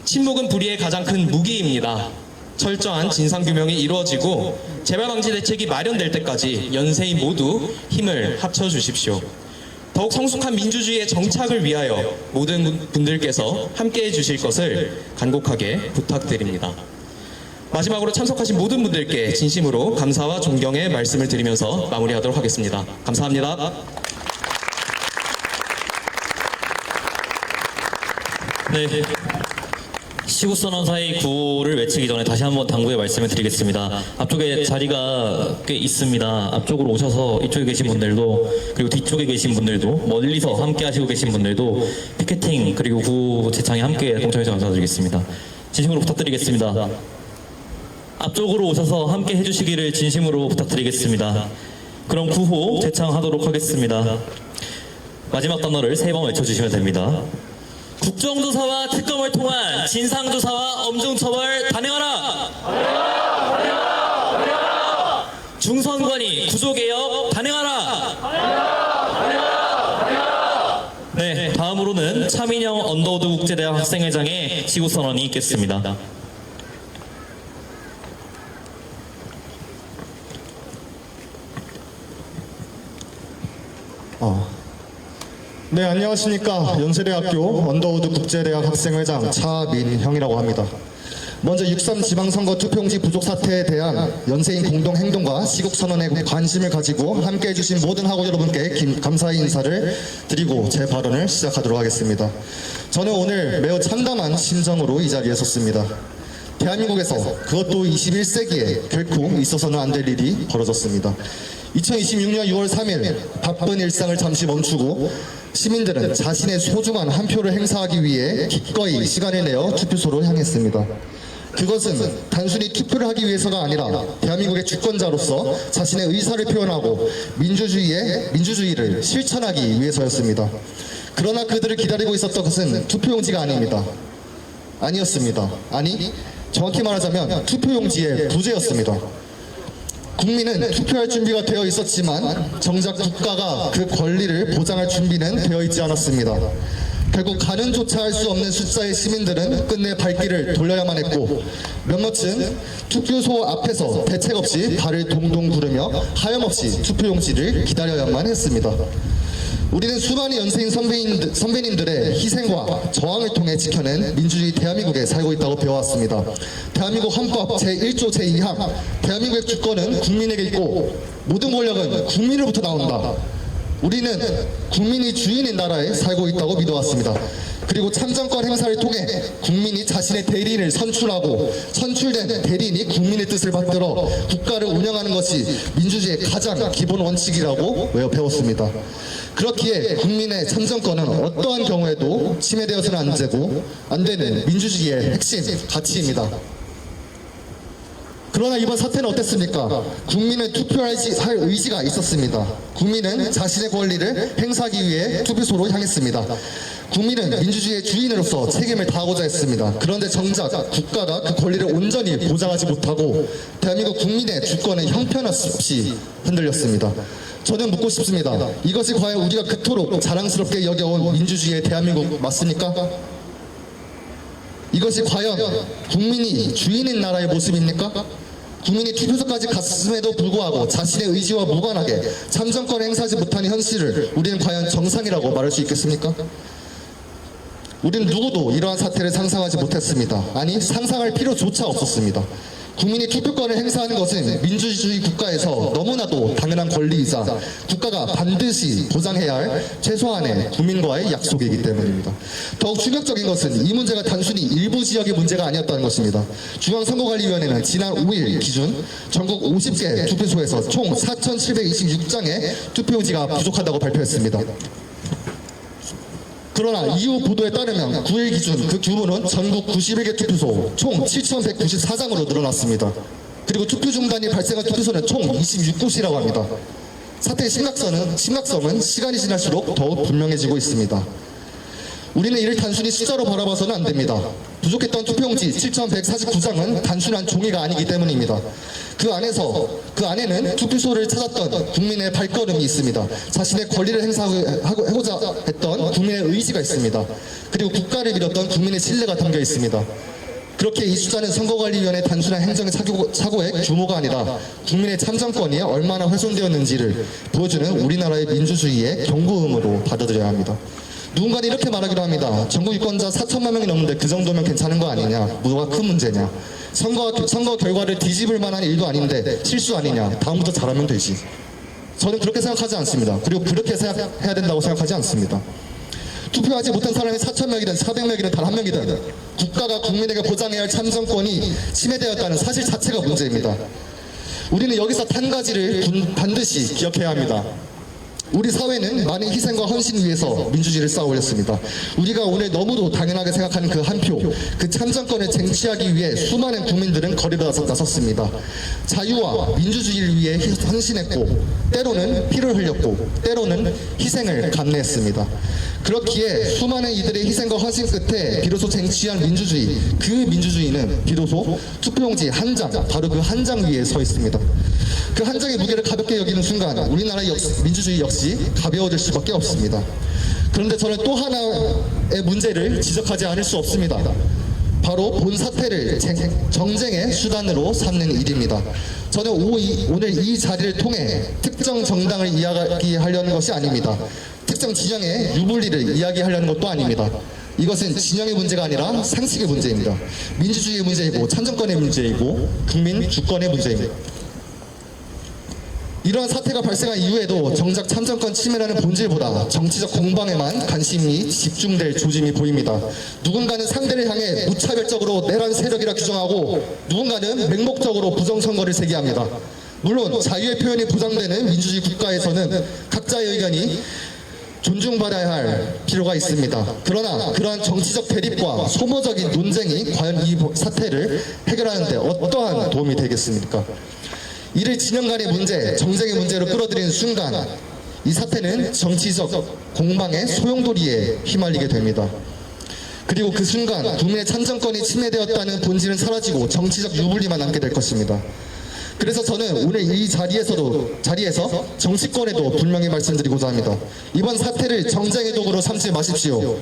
침묵은 불의의 가장 큰 무기입니다. 철저한 진상규명이 이루어지고 재발방지 대책이 마련될 때까지 연세인 모두 힘을 합쳐주십시오. 더욱 성숙한 민주주의의 정착을 위하여 모든 분들께서 함께해 주실 것을 간곡하게 부탁드립니다. 마지막으로 참석하신 모든 분들께 진심으로 감사와 존경의 말씀을 드리면서 마무리하도록 하겠습니다. 감사합니다. 네. 시국선언사의 구호를 외치기 전에 다시 한번 당부의 말씀을 드리겠습니다. 앞쪽에 자리가 꽤 있습니다. 앞쪽으로 오셔서 이쪽에 계신 분들도 그리고 뒤쪽에 계신 분들도 멀리서 함께 하시고 계신 분들도 피켓팅 그리고 구호 제창에 함께 동참해서 감사드리겠습니다. 진심으로 부탁드리겠습니다. 앞쪽으로 오셔서 함께 해주시기를 진심으로 부탁드리겠습니다. 그럼 구호 제창하도록 하겠습니다. 마지막 단어를 3번 외쳐주시면 됩니다. 국정조사와 특검을 통한 진상조사와 엄중처벌 단행하라! 중선관위 구조개혁 단행하라! 네, 다음으로는 차민영 언더우드 국제대학 학생회장의 지구선언이 있겠습니다. 네, 안녕하십니까. 연세대학교 언더우드 국제대학 학생회장 차민형이라고 합니다. 먼저 6.3 지방선거 투표용지 부족 사태에 대한 연세인 공동행동과 시국선언에 관심을 가지고 함께해 주신 모든 학우 여러분께 감사의 인사를 드리고 제 발언을 시작하도록 하겠습니다. 저는 오늘 매우 참담한 심정으로 이 자리에 섰습니다. 대한민국에서 그것도 21세기에 결코 있어서는 안 될 일이 벌어졌습니다. 2026년 6월 3일 바쁜 일상을 잠시 멈추고 시민들은 자신의 소중한 한 표를 행사하기 위해 기꺼이 시간을 내어 투표소로 향했습니다. 그것은 단순히 투표를 하기 위해서가 아니라 대한민국의 주권자로서 자신의 의사를 표현하고 민주주의를 실천하기 위해서였습니다. 그러나 그들을 기다리고 있었던 것은 투표용지가 아니었습니다. 아니, 정확히 말하자면 투표용지의 부재였습니다. 국민은 투표할 준비가 되어 있었지만 정작 국가가 그 권리를 보장할 준비는 되어 있지 않았습니다. 결국 가는조차 할 수 없는 숫자의 시민들은 끝내 발길을 돌려야만 했고 몇몇은 투표소 앞에서 대책 없이 발을 동동 구르며 하염없이 투표용지를 기다려야만 했습니다. 우리는 수많은 연세인 선배님들의 희생과 저항을 통해 지켜낸 민주주의 대한민국에 살고 있다고 배워왔습니다. 대한민국 헌법 제1조 제2항 대한민국의 주권은 국민에게 있고 모든 권력은 국민으로부터 나온다. 우리는 국민이 주인인 나라에 살고 있다고 믿어왔습니다. 그리고 참정권 행사를 통해 국민이 자신의 대리인을 선출하고 선출된 대리인이 국민의 뜻을 받들어 국가를 운영하는 것이 민주주의의 가장 기본 원칙이라고 배웠습니다. 그렇기에 국민의 참정권은 어떠한 경우에도 침해되어서는 안 되는 민주주의의 핵심 가치입니다. 그러나 이번 사태는 어땠습니까? 국민은 투표할 의지가 있었습니다. 국민은 자신의 권리를 행사하기 위해 투표소로 향했습니다. 국민은 민주주의의 주인으로서 책임을 다하고자 했습니다. 그런데 정작 국가가 그 권리를 온전히 보장하지 못하고 대한민국 국민의 주권은 형편없이 흔들렸습니다. 저는 묻고 싶습니다. 이것이 과연 우리가 그토록 자랑스럽게 여겨온 민주주의의 대한민국 맞습니까? 이것이 과연 국민이 주인인 나라의 모습입니까? 국민이 투표소까지 갔음에도 불구하고 자신의 의지와 무관하게 참정권을 행사하지 못하는 현실을 우리는 과연 정상이라고 말할 수 있겠습니까? 우리는 누구도 이러한 사태를 상상하지 못했습니다. 아니, 상상할 필요조차 없었습니다. 국민이 투표권을 행사하는 것은 민주주의 국가에서 너무나도 당연한 권리이자 국가가 반드시 보장해야 할 최소한의 국민과의 약속이기 때문입니다. 더욱 충격적인 것은 이 문제가 단순히 일부 지역의 문제가 아니었다는 것입니다. 중앙선거관리위원회는 지난 5일 기준 전국 50개 투표소에서 총 4,726장의 투표용지가 부족하다고 발표했습니다. 그러나 이후 보도에 따르면 9일 기준 그 규모는 전국 91개 투표소 총 7,194장으로 늘어났습니다. 그리고 투표 중단이 발생한 투표소는 총 26곳이라고 합니다. 사태의 심각성은 시간이 지날수록 더욱 분명해지고 있습니다. 우리는 이를 단순히 숫자로 바라봐서는 안 됩니다. 부족했던 투표용지 7,149장은 단순한 종이가 아니기 때문입니다. 그 안에는 투표소를 찾았던 국민의 발걸음이 있습니다. 자신의 권리를 행사하고자 했던 국민의 의지가 있습니다. 그리고 국가를 믿었던 국민의 신뢰가 담겨 있습니다. 그렇게 이 숫자는 선거관리위원회 단순한 행정의 착오의 규모가 아니라 국민의 참정권이 얼마나 훼손되었는지를 보여주는 우리나라의 민주주의의 경고음으로 받아들여야 합니다. 누군가는 이렇게 말하기도 합니다. 전국 유권자 4천만 명이 넘는데 그 정도면 괜찮은 거 아니냐? 뭐가 큰 문제냐? 선거 결과를 뒤집을 만한 일도 아닌데 실수 아니냐? 다음부터 잘하면 되지. 저는 그렇게 생각하지 않습니다. 그리고 그렇게 생각해야 된다고 생각하지 않습니다. 투표하지 못한 사람이 4,000명이든 400명이든 단 한 명이든 국가가 국민에게 보장해야 할 참정권이 침해되었다는 사실 자체가 문제입니다. 우리는 여기서 한 가지를 반드시 기억해야 합니다. 우리 사회는 많은 희생과 헌신 위에서 민주주의를 쌓아 올렸습니다. 우리가 오늘 너무도 당연하게 생각하는 그 한 표, 그 참정권을 쟁취하기 위해 수많은 국민들은 거리로 나섰습니다. 자유와 민주주의를 위해 헌신했고, 때로는 피를 흘렸고, 때로는 희생을 감내했습니다. 그렇기에 수많은 이들의 희생과 헌신 끝에 비로소 쟁취한 민주주의, 그 민주주의는 비로소 투표용지 한 장, 바로 그 한 장 위에 서 있습니다. 그 한 장의 무게를 가볍게 여기는 순간 우리나라의 민주주의 역시 가벼워질 수밖에 없습니다. 그런데 저는 또 하나의 문제를 지적하지 않을 수 없습니다. 바로 본 사태를 정쟁의 수단으로 삼는 일입니다. 저는 오늘 이 자리를 통해 특정 정당을 이야기하려는 것이 아닙니다. 특정 진영의 유불리를 이야기하려는 것도 아닙니다. 이것은 진영의 문제가 아니라 상식의 문제입니다. 민주주의의 문제이고 참정권의 문제이고 국민 주권의 문제입니다. 이러한 사태가 발생한 이후에도 정작 참정권 침해라는 본질보다 정치적 공방에만 관심이 집중될 조짐이 보입니다. 누군가는 상대를 향해 무차별적으로 내란 세력이라 규정하고 누군가는 맹목적으로 부정선거를 제기합니다. 물론 자유의 표현이 보장되는 민주주의 국가에서는 각자의 의견이 존중받아야 할 필요가 있습니다. 그러나 그러한 정치적 대립과 소모적인 논쟁이 과연 이 사태를 해결하는 데 어떠한 도움이 되겠습니까? 이를 진영 간의 문제, 정쟁의 문제로 끌어들이는 순간 이 사태는 정치적 공방의 소용돌이에 휘말리게 됩니다. 그리고 그 순간 국민의 참정권이 침해되었다는 본질은 사라지고 정치적 유불리만 남게 될 것입니다. 그래서 저는 오늘 이 자리에서 정치권에도 분명히 말씀드리고자 합니다. 이번 사태를 정쟁의 도구로 삼지 마십시오.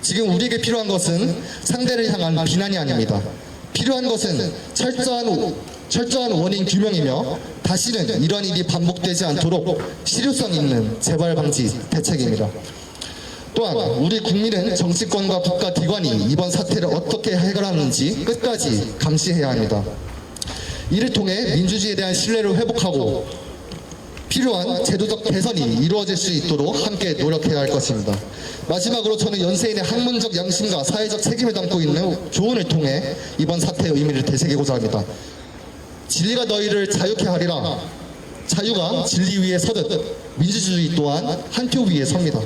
지금 우리에게 필요한 것은 상대를 향한 비난이 아닙니다. 필요한 것은 철저한 원인 규명이며 다시는 이런 일이 반복되지 않도록 실효성 있는 재발 방지 대책입니다. 또한 우리 국민은 정치권과 국가기관이 이번 사태를 어떻게 해결하는지 끝까지 감시해야 합니다. 이를 통해 민주주의에 대한 신뢰를 회복하고 필요한 제도적 개선이 이루어질 수 있도록 함께 노력해야 할 것입니다. 마지막으로 저는 연세인의 학문적 양심과 사회적 책임을 담고 있는 교훈을 통해 이번 사태의 의미를 되새기고자 합니다. 진리가 너희를 자유케 하리라. 자유가 진리 위에 서듯 민주주의 또한 한 표 위에 섭니다.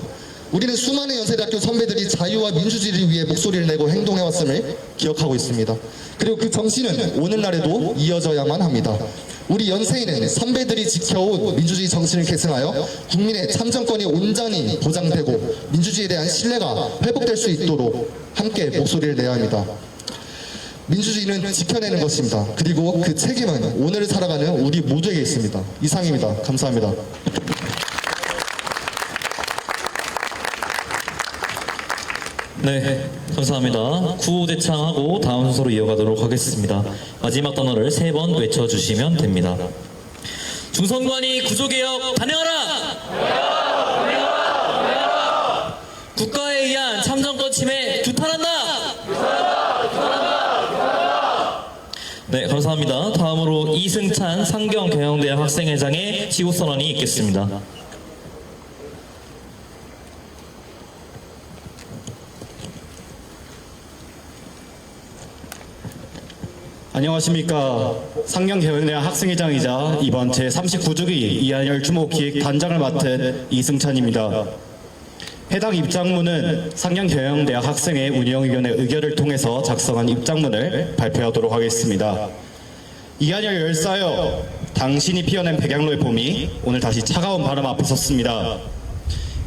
우리는 수많은 연세대학교 선배들이 자유와 민주주의를 위해 목소리를 내고 행동해왔음을 기억하고 있습니다. 그리고 그 정신은 오늘날에도 이어져야만 합니다. 우리 연세인은 선배들이 지켜온 민주주의 정신을 계승하여 국민의 참정권이 온전히 보장되고 민주주의에 대한 신뢰가 회복될 수 있도록 함께 목소리를 내야 합니다. 민주주의는 지켜내는 것입니다. 그리고 그 책임은 오늘을 살아가는 우리 모두에게 있습니다. 이상입니다. 감사합니다. 네, 감사합니다. 구호대창하고 다음 순서로 이어가도록 하겠습니다. 마지막 단어를 3번 외쳐주시면 됩니다. 중선관위 구조개혁 단행하라! 국가에 의한 참정권 침해 규탄한다! 네, 감사합니다. 다음으로 이승찬 상경경영대학 학생회장의 지구선언이 있겠습니다. 안녕하십니까. 상경경영대학 학생회장이자 이번 제39주기 이한열 추모 기획단장을 맡은 이승찬입니다. 해당 입장문은 상경경영대학 학생회 운영위원회 의결을 통해서 작성한 입장문을 발표하도록 하겠습니다. 이한열 열사여, 당신이 피워낸 백양로의 봄이 오늘 다시 차가운 바람 앞에 섰습니다.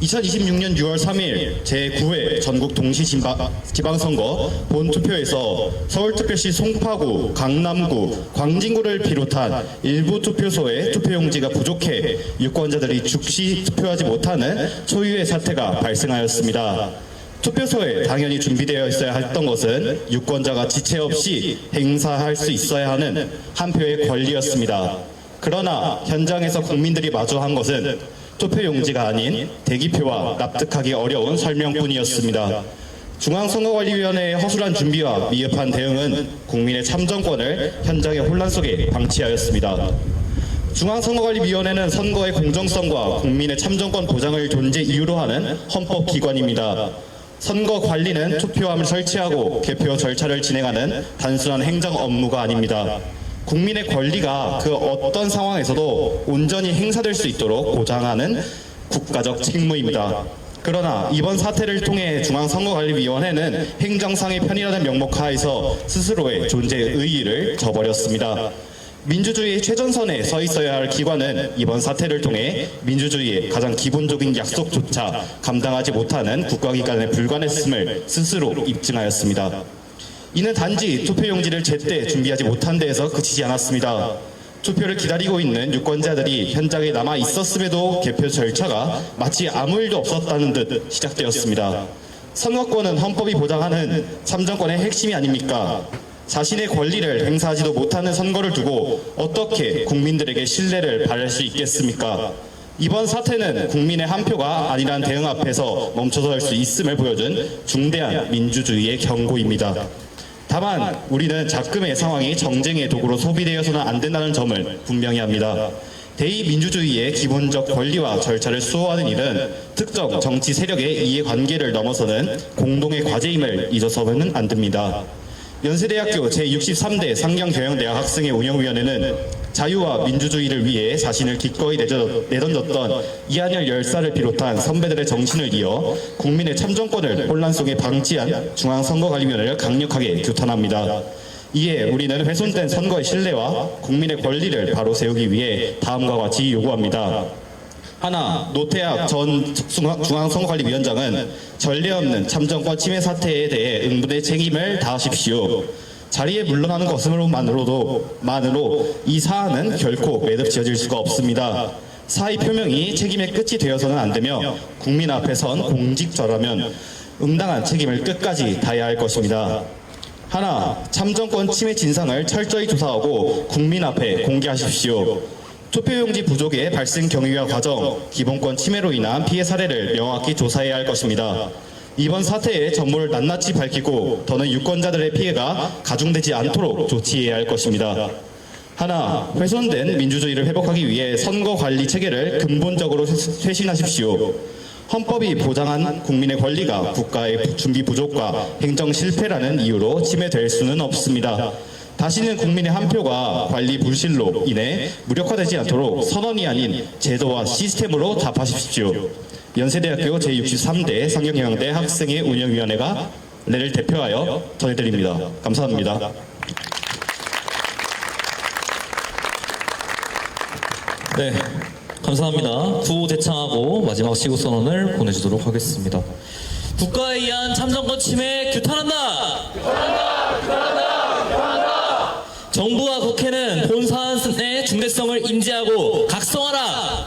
2026년 6월 3일 제9회 전국 동시지방선거 본투표에서 서울특별시 송파구, 강남구, 광진구를 비롯한 일부 투표소에 투표용지가 부족해 유권자들이 즉시 투표하지 못하는 초유의 사태가 발생하였습니다. 투표소에 당연히 준비되어 있어야 했던 것은 유권자가 지체 없이 행사할 수 있어야 하는 한 표의 권리였습니다. 그러나 현장에서 국민들이 마주한 것은 투표용지가 아닌 대기표와 납득하기 어려운 설명뿐이었습니다. 중앙선거관리위원회의 허술한 준비와 미흡한 대응은 국민의 참정권을 현장의 혼란 속에 방치하였습니다. 중앙선거관리위원회는 선거의 공정성과 국민의 참정권 보장을 존재 이유로 하는 헌법기관입니다. 선거 관리는 투표함을 설치하고 개표 절차를 진행하는 단순한 행정 업무가 아닙니다. 국민의 권리가 그 어떤 상황에서도 온전히 행사될 수 있도록 보장하는 국가적 책무입니다. 그러나 이번 사태를 통해 중앙선거관리위원회는 행정상의 편의라는 명목 하에서 스스로의 존재의 의의를 저버렸습니다. 민주주의의 최전선에 서 있어야 할 기관은 이번 사태를 통해 민주주의의 가장 기본적인 약속조차 감당하지 못하는 국가기관에 불과했음을 스스로 입증하였습니다. 이는 단지 투표용지를 제때 준비하지 못한 데에서 그치지 않았습니다. 투표를 기다리고 있는 유권자들이 현장에 남아 있었음에도 개표 절차가 마치 아무 일도 없었다는 듯 시작되었습니다. 선거권은 헌법이 보장하는 참정권의 핵심이 아닙니까? 자신의 권리를 행사하지도 못하는 선거를 두고 어떻게 국민들에게 신뢰를 발할 수 있겠습니까? 이번 사태는 국민의 한 표가 아니란 대응 앞에서 멈춰설 수 있음을 보여준 중대한 민주주의의 경고입니다. 다만 우리는 작금의 상황이 정쟁의 도구로 소비되어서는 안 된다는 점을 분명히 합니다. 대의민주주의의 기본적 권리와 절차를 수호하는 일은 특정 정치 세력의 이해관계를 넘어서는 공동의 과제임을 잊어서는 안 됩니다. 연세대학교 제63대 상경경영대학 학생회 운영위원회는 자유와 민주주의를 위해 자신을 기꺼이 내던졌던 이한열 열사를 비롯한 선배들의 정신을 이어 국민의 참정권을 혼란 속에 방치한 중앙선거관리위원회를 강력하게 규탄합니다. 이에 우리는 훼손된 선거의 신뢰와 국민의 권리를 바로 세우기 위해 다음과 같이 요구합니다. 하나, 노태학 전 중앙선거관리위원장은 전례 없는 참정권 침해 사태에 대해 응분의 책임을 다하십시오. 자리에 물러나는 것으로만으로 이 사안은 결코 매듭 지어질 수가 없습니다. 사의 표명이 책임의 끝이 되어서는 안 되며 국민 앞에 선 공직자라면 응당한 책임을 끝까지 다해야 할 것입니다. 하나, 참정권 침해 진상을 철저히 조사하고 국민 앞에 공개하십시오. 투표용지 부족의 발생 경위와 과정, 기본권 침해로 인한 피해 사례를 명확히 조사해야 할 것입니다. 이번 사태의 전모를 낱낱이 밝히고 더는 유권자들의 피해가 가중되지 않도록 조치해야 할 것입니다. 하나, 훼손된 민주주의를 회복하기 위해 선거관리 체계를 근본적으로 쇄신하십시오. 헌법이 보장한 국민의 권리가 국가의 준비 부족과 행정 실패라는 이유로 침해될 수는 없습니다. 다시는 국민의 한 표가 관리 불실로 인해 무력화되지 않도록 선언이 아닌 제도와 시스템으로 답하십시오. 연세대학교 제63대 상경경영대 학생회 운영위원회가 를 대표하여 전해드립니다. 감사합니다. 네, 감사합니다. 구호 대창하고 마지막 시국 선언을 보내주도록 하겠습니다. 국가에 의한 참정권 침해 규탄한다. 정부와 국회는 본 사안의 중대성을 인지하고 각성하라.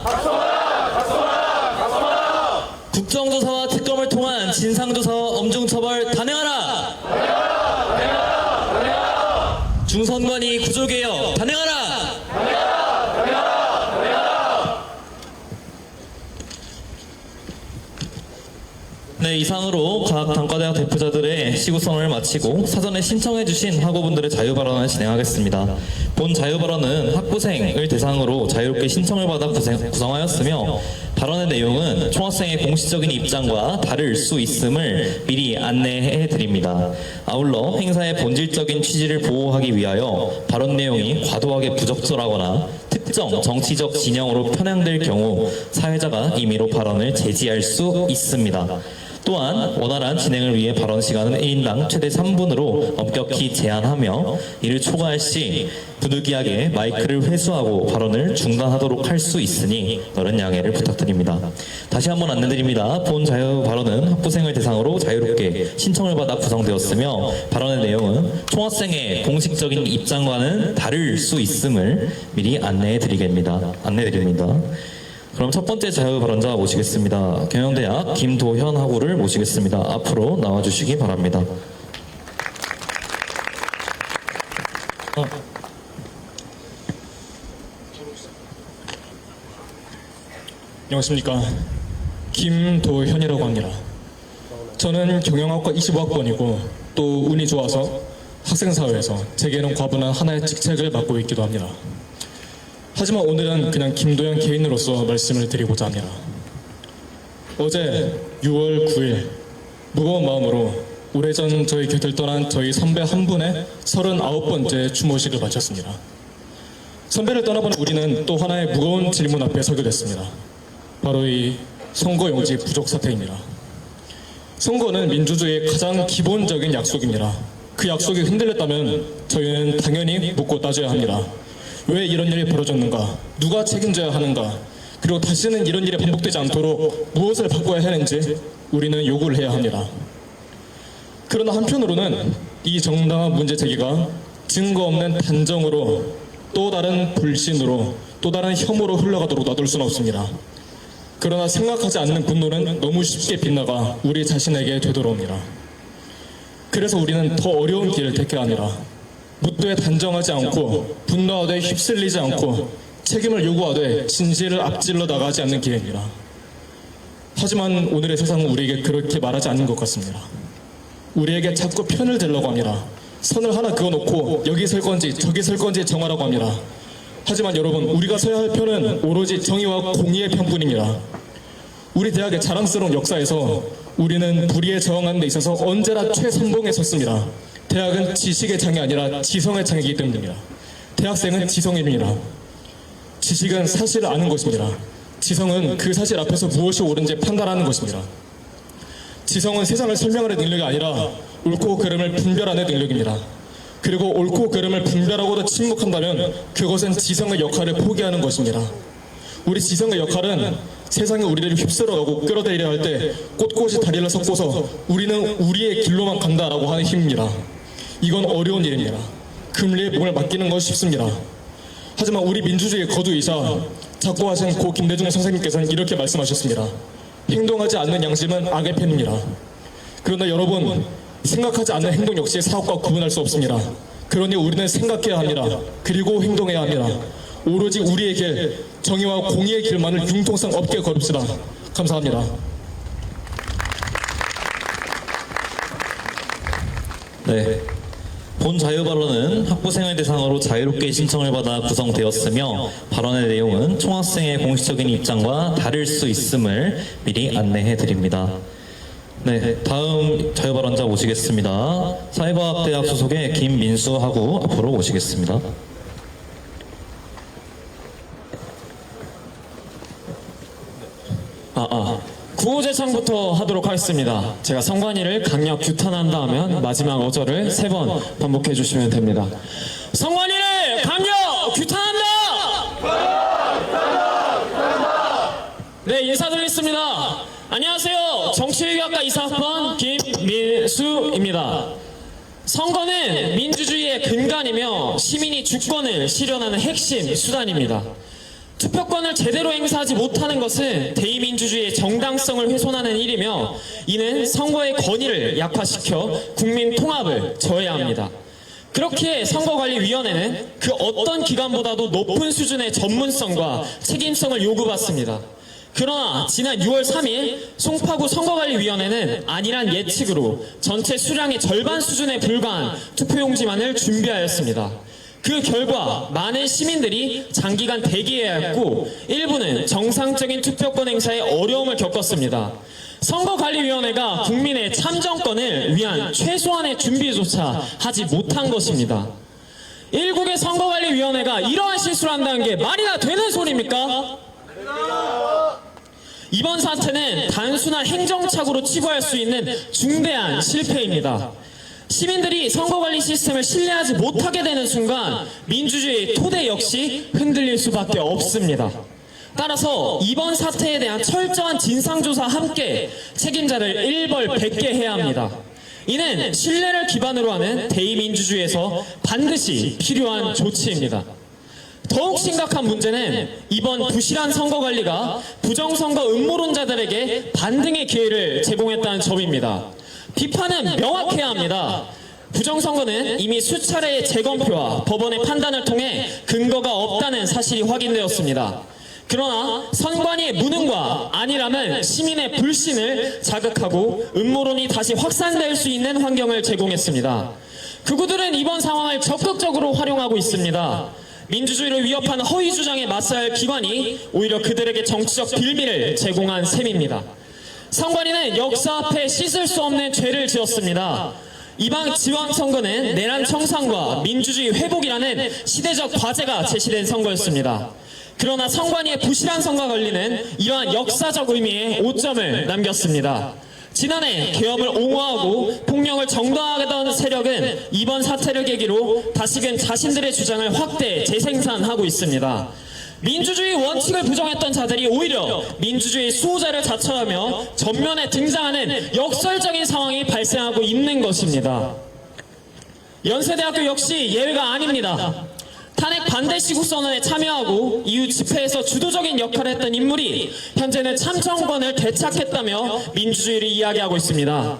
국정조사와 특검을 통한 진상조사와 엄중처벌 단행하라. 중선관위 구조개혁 단행하라. 네, 이상으로 각 단과대학 대표자들의 시구선언을 마치고 사전에 신청해주신 학우분들의 자유발언을 진행하겠습니다. 본 자유발언은 학부생을 대상으로 자유롭게 신청을 받아 구성하였으며 발언의 내용은 총학생의 공식적인 입장과 다를 수 있음을 미리 안내해 드립니다. 아울러 행사의 본질적인 취지를 보호하기 위하여 발언 내용이 과도하게 부적절하거나 특정 정치적 진영으로 편향될 경우 사회자가 임의로 발언을 제지할 수 있습니다. 또한 원활한 진행을 위해 발언 시간은 1인당 최대 3분으로 엄격히 제한하며 이를 초과할 시 부득이하게 마이크를 회수하고 발언을 중단하도록 할 수 있으니 너른 양해를 부탁드립니다. 다시 한번 안내드립니다. 본 자유 발언은 학부생을 대상으로 자유롭게 신청을 받아 구성되었으며 발언의 내용은 총학생의 공식적인 입장과는 다를 수 있음을 미리 안내드립니다. 그럼 첫 번째 자유 발언자 모시겠습니다. 경영대학 김도현 학우를 모시겠습니다. 앞으로 나와주시기 바랍니다. 안녕하십니까. 김도현이라고 합니다. 저는 경영학과 25학번이고 또 운이 좋아서 학생사회에서 제게는 과분한 하나의 직책을 맡고 있기도 합니다. 하지만 오늘은 그냥 김도현 개인으로서 말씀을 드리고자 합니다. 어제 6월 9일 무거운 마음으로 오래전 저희 곁을 떠난 저희 선배 한 분의 39번째 추모식을 마쳤습니다. 선배를 떠나본 우리는 또 하나의 무거운 질문 앞에 서게 됐습니다. 바로 이 선거용지 부족 사태입니다. 선거는 민주주의의 가장 기본적인 약속입니다. 그 약속이 흔들렸다면 저희는 당연히 묻고 따져야 합니다. 왜 이런 일이 벌어졌는가? 누가 책임져야 하는가? 그리고 다시는 이런 일이 반복되지 않도록 무엇을 바꿔야 하는지 우리는 요구를 해야 합니다. 그러나 한편으로는 이 정당한 문제 제기가 증거 없는 단정으로 또 다른 불신으로 또 다른 혐오로 흘러가도록 놔둘 수는 없습니다. 그러나 생각하지 않는 분노는 너무 쉽게 빗나가 우리 자신에게 되돌아옵니다. 그래서 우리는 더 어려운 길을 택해야 합니다. 묻되 단정하지 않고 분노하되 휩쓸리지 않고 책임을 요구하되 진실을 앞질러 나가지 않는 길입니다. 하지만 오늘의 세상은 우리에게 그렇게 말하지 않는 것 같습니다. 우리에게 자꾸 편을 들라고 합니다. 선을 하나 그어놓고 여기 설 건지 저기 설 건지 정하라고 합니다. 하지만 여러분, 우리가 서야 할 편은 오로지 정의와 공의의 편뿐입니다. 우리 대학의 자랑스러운 역사에서 우리는 불의에 저항하는 데 있어서 언제나 최선봉에 섰습니다. 대학은 지식의 장이 아니라 지성의 장이기 때문입니다. 대학생은 지성인입니다. 지식은 사실을 아는 것입니다. 지성은 그 사실 앞에서 무엇이 옳은지 판단하는 것입니다. 지성은 세상을 설명하는 능력이 아니라 옳고 그름을 분별하는 능력입니다. 그리고 옳고 그름을 분별하고도 침묵한다면 그것은 지성의 역할을 포기하는 것입니다. 우리 지성의 역할은 세상이 우리를 휩쓸어가고 끌어들이려 할 때 꼿꼿이 다리를 섞고서 우리는 우리의 길로만 간다라고 하는 힘입니다. 이건 어려운 일입니다. 금리에 몸을 맡기는 건 쉽습니다. 하지만 우리 민주주의의 거두이자 작고하신 고 김대중 선생님께서는 이렇게 말씀하셨습니다. 행동하지 않는 양심은 악의 편입니다. 그러나 여러분, 생각하지 않는 행동 역시 사업과 구분할 수 없습니다. 그러니 우리는 생각해야 합니다. 그리고 행동해야 합니다. 오로지 우리의 길, 정의와 공의의 길만을 융통성 없게 걸읍시다. 감사합니다. 네. 본 자유 발언은 학부생을 대상으로 자유롭게 신청을 받아 구성되었으며 발언의 내용은 총학생의 공식적인 입장과 다를 수 있음을 미리 안내해 드립니다. 네, 다음 자유 발언자 모시겠습니다. 사회과학대학 소속의 김민수 학우 앞으로 모시겠습니다. 구호제창부터 하도록 하겠습니다. 제가 성관이를 강력 규탄한다 하면 마지막 어절을 3번 반복해 주시면 됩니다. 성관이를 강력 규탄한다! 네, 인사드리겠습니다. 안녕하세요. 정치외교학과 이사학번 김민수입니다. 선거는 민주주의의 근간이며 시민이 주권을 실현하는 핵심 수단입니다. 투표권을 제대로 행사하지 못하는 것은 대의민주주의의 정당성을 훼손하는 일이며 이는 선거의 권위를 약화시켜 국민 통합을 저해합니다. 그렇기에 선거관리위원회는 그 어떤 기관보다도 높은 수준의 전문성과 책임성을 요구받습니다. 그러나 지난 6월 3일 송파구 선거관리위원회는 안일한 예측으로 전체 수량의 절반 수준에 불과한 투표용지만을 준비하였습니다. 그 결과 많은 시민들이 장기간 대기해야 했고 일부는 정상적인 투표권 행사에 어려움을 겪었습니다. 선거관리위원회가 국민의 참정권을 위한 최소한의 준비조차 하지 못한 것입니다. 일국의 선거관리위원회가 이러한 실수를 한다는 게 말이나 되는 소리입니까? 이번 사태는 단순한 행정착오로 치부할 수 있는 중대한 실패입니다. 시민들이 선거관리 시스템을 신뢰하지 못하게 되는 순간 민주주의의 토대 역시 흔들릴 수밖에 없습니다. 따라서 이번 사태에 대한 철저한 진상조사와 함께 책임자를 일벌백계 해야 합니다. 이는 신뢰를 기반으로 하는 대의민주주의에서 반드시 필요한 조치입니다. 더욱 심각한 문제는 이번 부실한 선거관리가 부정선거 음모론자들에게 반등의 기회를 제공했다는 점입니다. 비판은 명확해야 합니다. 부정선거는 이미 수차례의 재검표와 법원의 판단을 통해 근거가 없다는 사실이 확인되었습니다. 그러나 선관위의 무능과 안일함은 시민의 불신을 자극하고 음모론이 다시 확산될 수 있는 환경을 제공했습니다. 극우들은 이번 상황을 적극적으로 활용하고 있습니다. 민주주의를 위협하는 허위 주장에 맞서야 할 기관이 오히려 그들에게 정치적 빌미를 제공한 셈입니다. 선관위는 역사 앞에 씻을 수 없는 죄를 지었습니다. 이번 지방선거는 내란 청산과 민주주의 회복이라는 시대적 과제가 제시된 선거였습니다. 그러나 선관위의 부실한 선거관리는 이러한 역사적 의미에 오점을 남겼습니다. 지난해 계엄을 옹호하고 폭력을 정당화하던 세력은 이번 사태를 계기로 다시금 자신들의 주장을 확대 재생산하고 있습니다. 민주주의 원칙을 부정했던 자들이 오히려 민주주의 수호자를 자처하며 전면에 등장하는 역설적인 상황이 발생하고 있는 것입니다. 연세대학교 역시 예외가 아닙니다. 탄핵 반대 시국선언에 참여하고 이후 집회에서 주도적인 역할을 했던 인물이 현재는 참정권을 되찾겠다며 민주주의를 이야기하고 있습니다.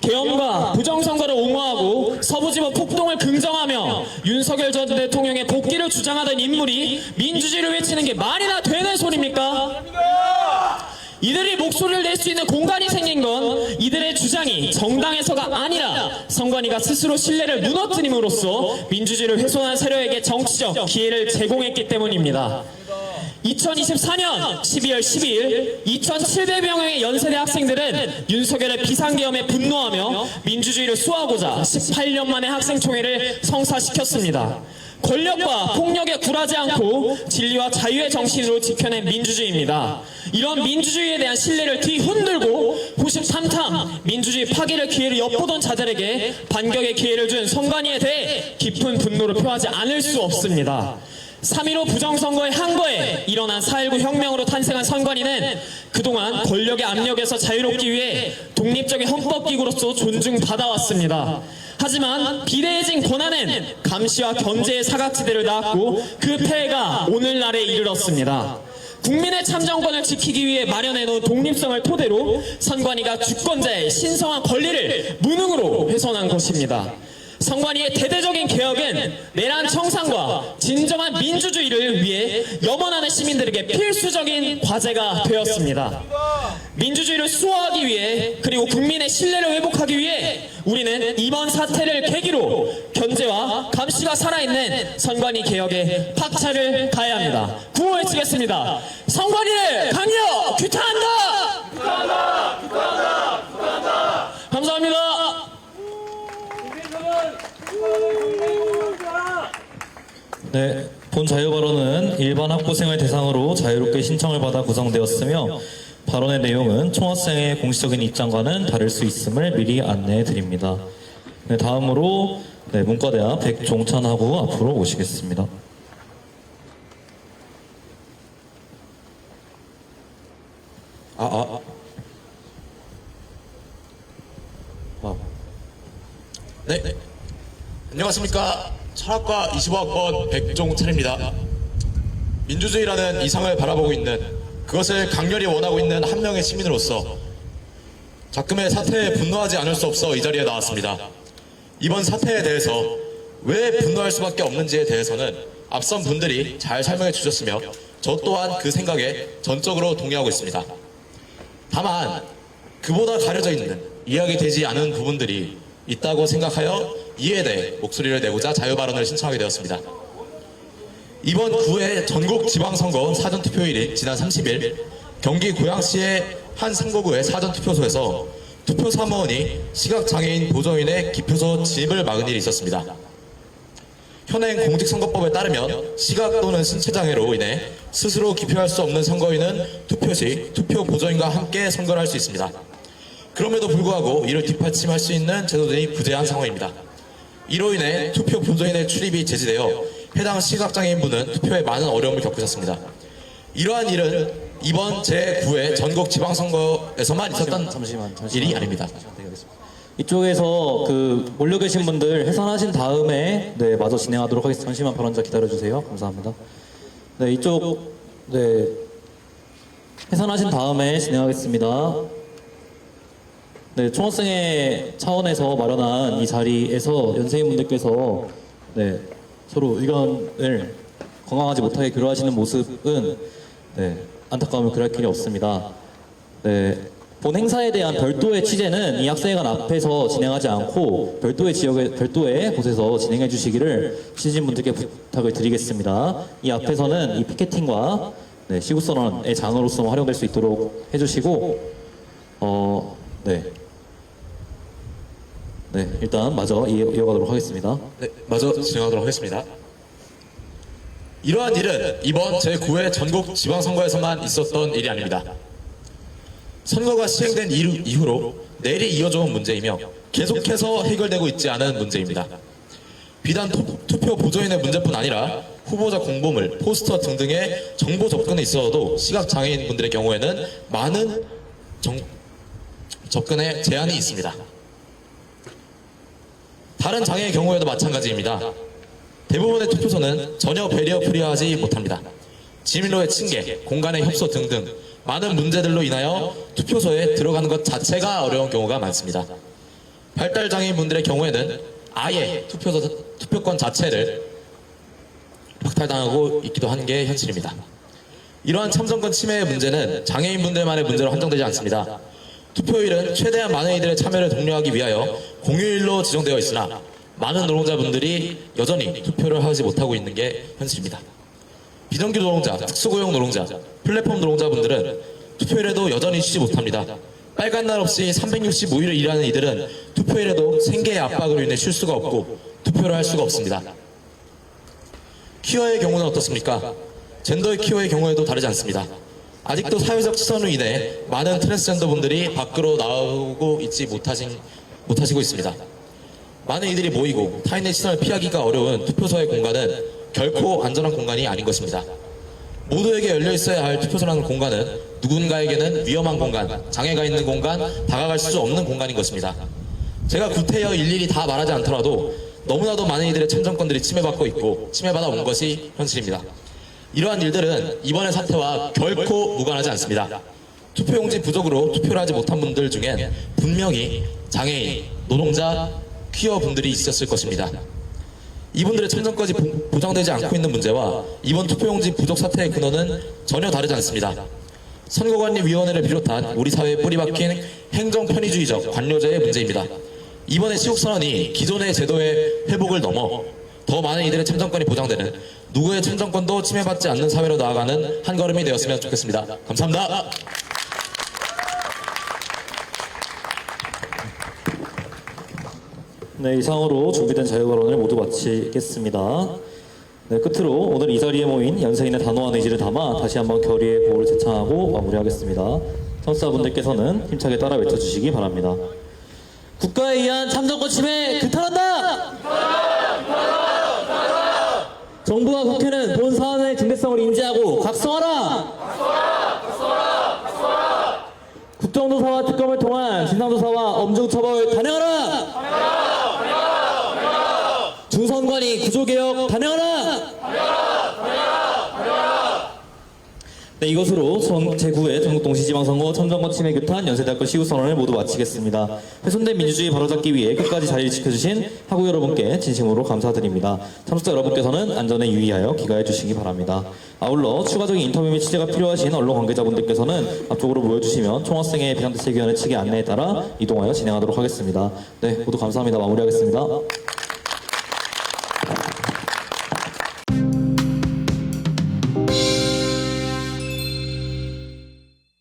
계엄과 부정선거를 옹호하고 서부지법 폭동을 긍정하며 윤석열 전 대통령의 복귀를 주장하던 인물이 민주주의를 외치는 게 말이나 되는 소리입니까? 이들이 목소리를 낼 수 있는 공간이 생긴 건 이들의 주장이 정당에서가 아니라 선관위가 스스로 신뢰를 무너뜨림으로써 민주주의를 훼손한 세력에게 정치적 기회를 제공했기 때문입니다. 2024년 12월 12일 2,700여 명의 연세대 학생들은 윤석열의 비상계엄에 분노하며 민주주의를 수호하고자 18년 만에 학생총회를 성사시켰습니다. 권력과 폭력에 굴하지 않고 진리와 자유의 정신으로 지켜낸 민주주의입니다. 이런 민주주의에 대한 신뢰를 뒤흔들고 호심탐탐 민주주의 파괴를 기회를 엿보던 자들에게 반격의 기회를 준 선관위에 대해 깊은 분노를 표하지 않을 수 없습니다. 3.15 부정선거의 항거에 일어난 4.19 혁명으로 탄생한 선관위는 그동안 권력의 압력에서 자유롭기 위해 독립적인 헌법기구로서 존중받아왔습니다. 하지만 비대해진 권한은 감시와 견제의 사각지대를 낳았고 그 폐해가 오늘날에 이르렀습니다. 국민의 참정권을 지키기 위해 마련해놓은 독립성을 토대로 선관위가 주권자의 신성한 권리를 무능으로 훼손한 것입니다. 선관위의 대대적인 개혁은 내란 청산과 진정한 민주주의를 위해 염원하는 시민들에게 필수적인 과제가 되었습니다. 민주주의를 수호하기 위해 그리고 국민의 신뢰를 회복하기 위해 우리는 이번 사태를 계기로 견제와 감시가 살아있는 선관위 개혁에 박차를 가해야 합니다. 구호 외치겠습니다. 선관위를 강력 규탄한다! 규탄한다! 규탄한다! 규탄한다! 감사합니다. 네, 본 자유발언은 일반 학부생을 대상으로 자유롭게 신청을 받아 구성되었으며 발언의 내용은 총학생의 공식적인 입장과는 다를 수 있음을 미리 안내해 드립니다. 네, 다음으로 문과대학 백종찬하고 앞으로 오시겠습니다. 네. 안녕하십니까. 철학과 25학번 백종찬입니다. 민주주의라는 이상을 바라보고 있는, 그것을 강렬히 원하고 있는 한 명의 시민으로서 작금의 사태에 분노하지 않을 수 없어 이 자리에 나왔습니다. 이번 사태에 대해서 왜 분노할 수밖에 없는지에 대해서는 앞선 분들이 잘 설명해 주셨으며 저 또한 그 생각에 전적으로 동의하고 있습니다. 다만 그보다 가려져 있는, 이야기되지 않은 부분들이 있다고 생각하여 이에 대해 목소리를 내고자 자유발언을 신청하게 되었습니다. 이번 9회 전국 지방선거 사전투표일인 지난 30일 경기 고양시의 한 선거구의 사전투표소에서 투표 사무원이 시각장애인 보조인의 기표소 진입을 막은 일이 있었습니다. 현행 공직선거법에 따르면 시각 또는 신체장애로 인해 스스로 기표할 수 없는 선거인은 투표 시 투표 보조인과 함께 선거를 할 수 있습니다. 그럼에도 불구하고 이를 뒷받침할 수 있는 제도들이 부재한 상황입니다. 이로 인해 투표 보조인의 출입이 제지되어 해당 시각장애인분은 투표에 많은 어려움을 겪으셨습니다. 이러한 일은 이번 제9회 전국 지방선거에서만 있었던 일이 아닙니다. 이쪽에서 몰려 계신 분들 해산하신 다음에 마저 진행하도록 하겠습니다. 잠시만 발언자 기다려주세요. 감사합니다. 해산하신 다음에 진행하겠습니다. 총학생회 차원에서 마련한 이 자리에서 연세인분들께서 서로 의견을 건강하지 못하게 교류하시는 모습은 안타까움을 그럴 길이 없습니다. 본 행사에 대한 별도의 취재는 이 학생회관 앞에서 진행하지 않고 별도의 곳에서 진행해 주시기를 취재진분들께 부탁을 드리겠습니다. 이 앞에서는 이 피켓팅과 시국선언의 장으로서 활용될 수 있도록 해주시고 일단 마저 이어가도록 하겠습니다. 마저 진행하도록 하겠습니다. 이러한 일은 이번 제9회 전국 지방선거에서만 있었던 일이 아닙니다. 선거가 시행된 이후로 내일이 이어져온 문제이며 계속해서 해결되고 있지 않은 문제입니다. 비단 투표 보조인의 문제뿐 아니라 후보자 공보물, 포스터 등등의 정보 접근에 있어서도 시각장애인분들의 경우에는 많은 접근에 제한이 있습니다. 다른 장애의 경우에도 마찬가지입니다. 대부분의 투표소는 전혀 배리어 프리하지 못합니다. 지밀로의 층계, 공간의 협소 등등 많은 문제들로 인하여 투표소에 들어가는 것 자체가 어려운 경우가 많습니다. 발달장애인분들의 경우에는 아예 투표권 자체를 박탈당하고 있기도 한 게 현실입니다. 이러한 참정권 침해의 문제는 장애인분들만의 문제로 한정되지 않습니다. 투표일은 최대한 많은 이들의 참여를 독려하기 위하여 공휴일로 지정되어 있으나 많은 노동자분들이 여전히 투표를 하지 못하고 있는 게 현실입니다. 비정규 노동자, 특수고용 노동자, 플랫폼 노동자분들은 투표일에도 여전히 쉬지 못합니다. 빨간 날 없이 365일을 일하는 이들은 투표일에도 생계의 압박으로 인해 쉴 수가 없고 투표를 할 수가 없습니다. 퀴어의 경우는 어떻습니까? 젠더의 퀴어의 경우에도 다르지 않습니다. 아직도 사회적 시선으로 인해 많은 트랜스젠더 분들이 밖으로 나오고 있지 못하시고 있습니다. 많은 이들이 모이고 타인의 시선을 피하기가 어려운 투표소의 공간은 결코 안전한 공간이 아닌 것입니다. 모두에게 열려 있어야 할 투표소라는 공간은 누군가에게는 위험한 공간, 장애가 있는 공간, 다가갈 수 없는 공간인 것입니다. 제가 구태여 일일이 다 말하지 않더라도 너무나도 많은 이들의 참정권들이 침해받고 있고 침해받아 온 것이 현실입니다. 이러한 일들은 이번의 사태와 결코 무관하지 않습니다. 투표용지 부족으로 투표를 하지 못한 분들 중엔 분명히 장애인, 노동자, 퀴어 분들이 있었을 것입니다. 이분들의 참정권이 보장되지 않고 있는 문제와 이번 투표용지 부족 사태의 근원은 전혀 다르지 않습니다. 선거관리위원회를 비롯한 우리 사회에 뿌리박힌 행정편의주의적 관료제의 문제입니다. 이번에 시국선언이 기존의 제도의 회복을 넘어 더 많은 이들의 참정권이 보장되는, 누구의 참정권도 침해받지 않는 사회로 나아가는 한 걸음이 되었으면 좋겠습니다. 감사합니다. 이상으로 준비된 자유발언을 모두 마치겠습니다. 끝으로 오늘 이 자리에 모인 연세인의 단호한 의지를 담아 다시 한번 결의의 구호를 제창하고 마무리하겠습니다. 선수자분들께서는 힘차게 따라 외쳐주시기 바랍니다. 국가에 의한 참정권 침해 규탄한다! 정부와 국회는 본 사안의 중대성을 인지하고 각성하라! 국정조사와 특검을 통한 진상조사와 엄중처벌 단행하라! 중선관위 구조개혁 단행하라! 네, 이것으로 제9회 전국동시지방선거 참정권 침해 규탄 연세대학교 시우선언을 모두 마치겠습니다. 훼손된 민주주의 바로잡기 위해 끝까지 자리를 지켜주신 학우 여러분께 진심으로 감사드립니다. 참석자 여러분께서는 안전에 유의하여 귀가해 주시기 바랍니다. 아울러 추가적인 인터뷰 및 취재가 필요하신 언론 관계자분들께서는 앞쪽으로 모여주시면 총학생회 비상대책위원회 측의 안내에 따라 이동하여 진행하도록 하겠습니다. 네, 모두 감사합니다. 마무리하겠습니다.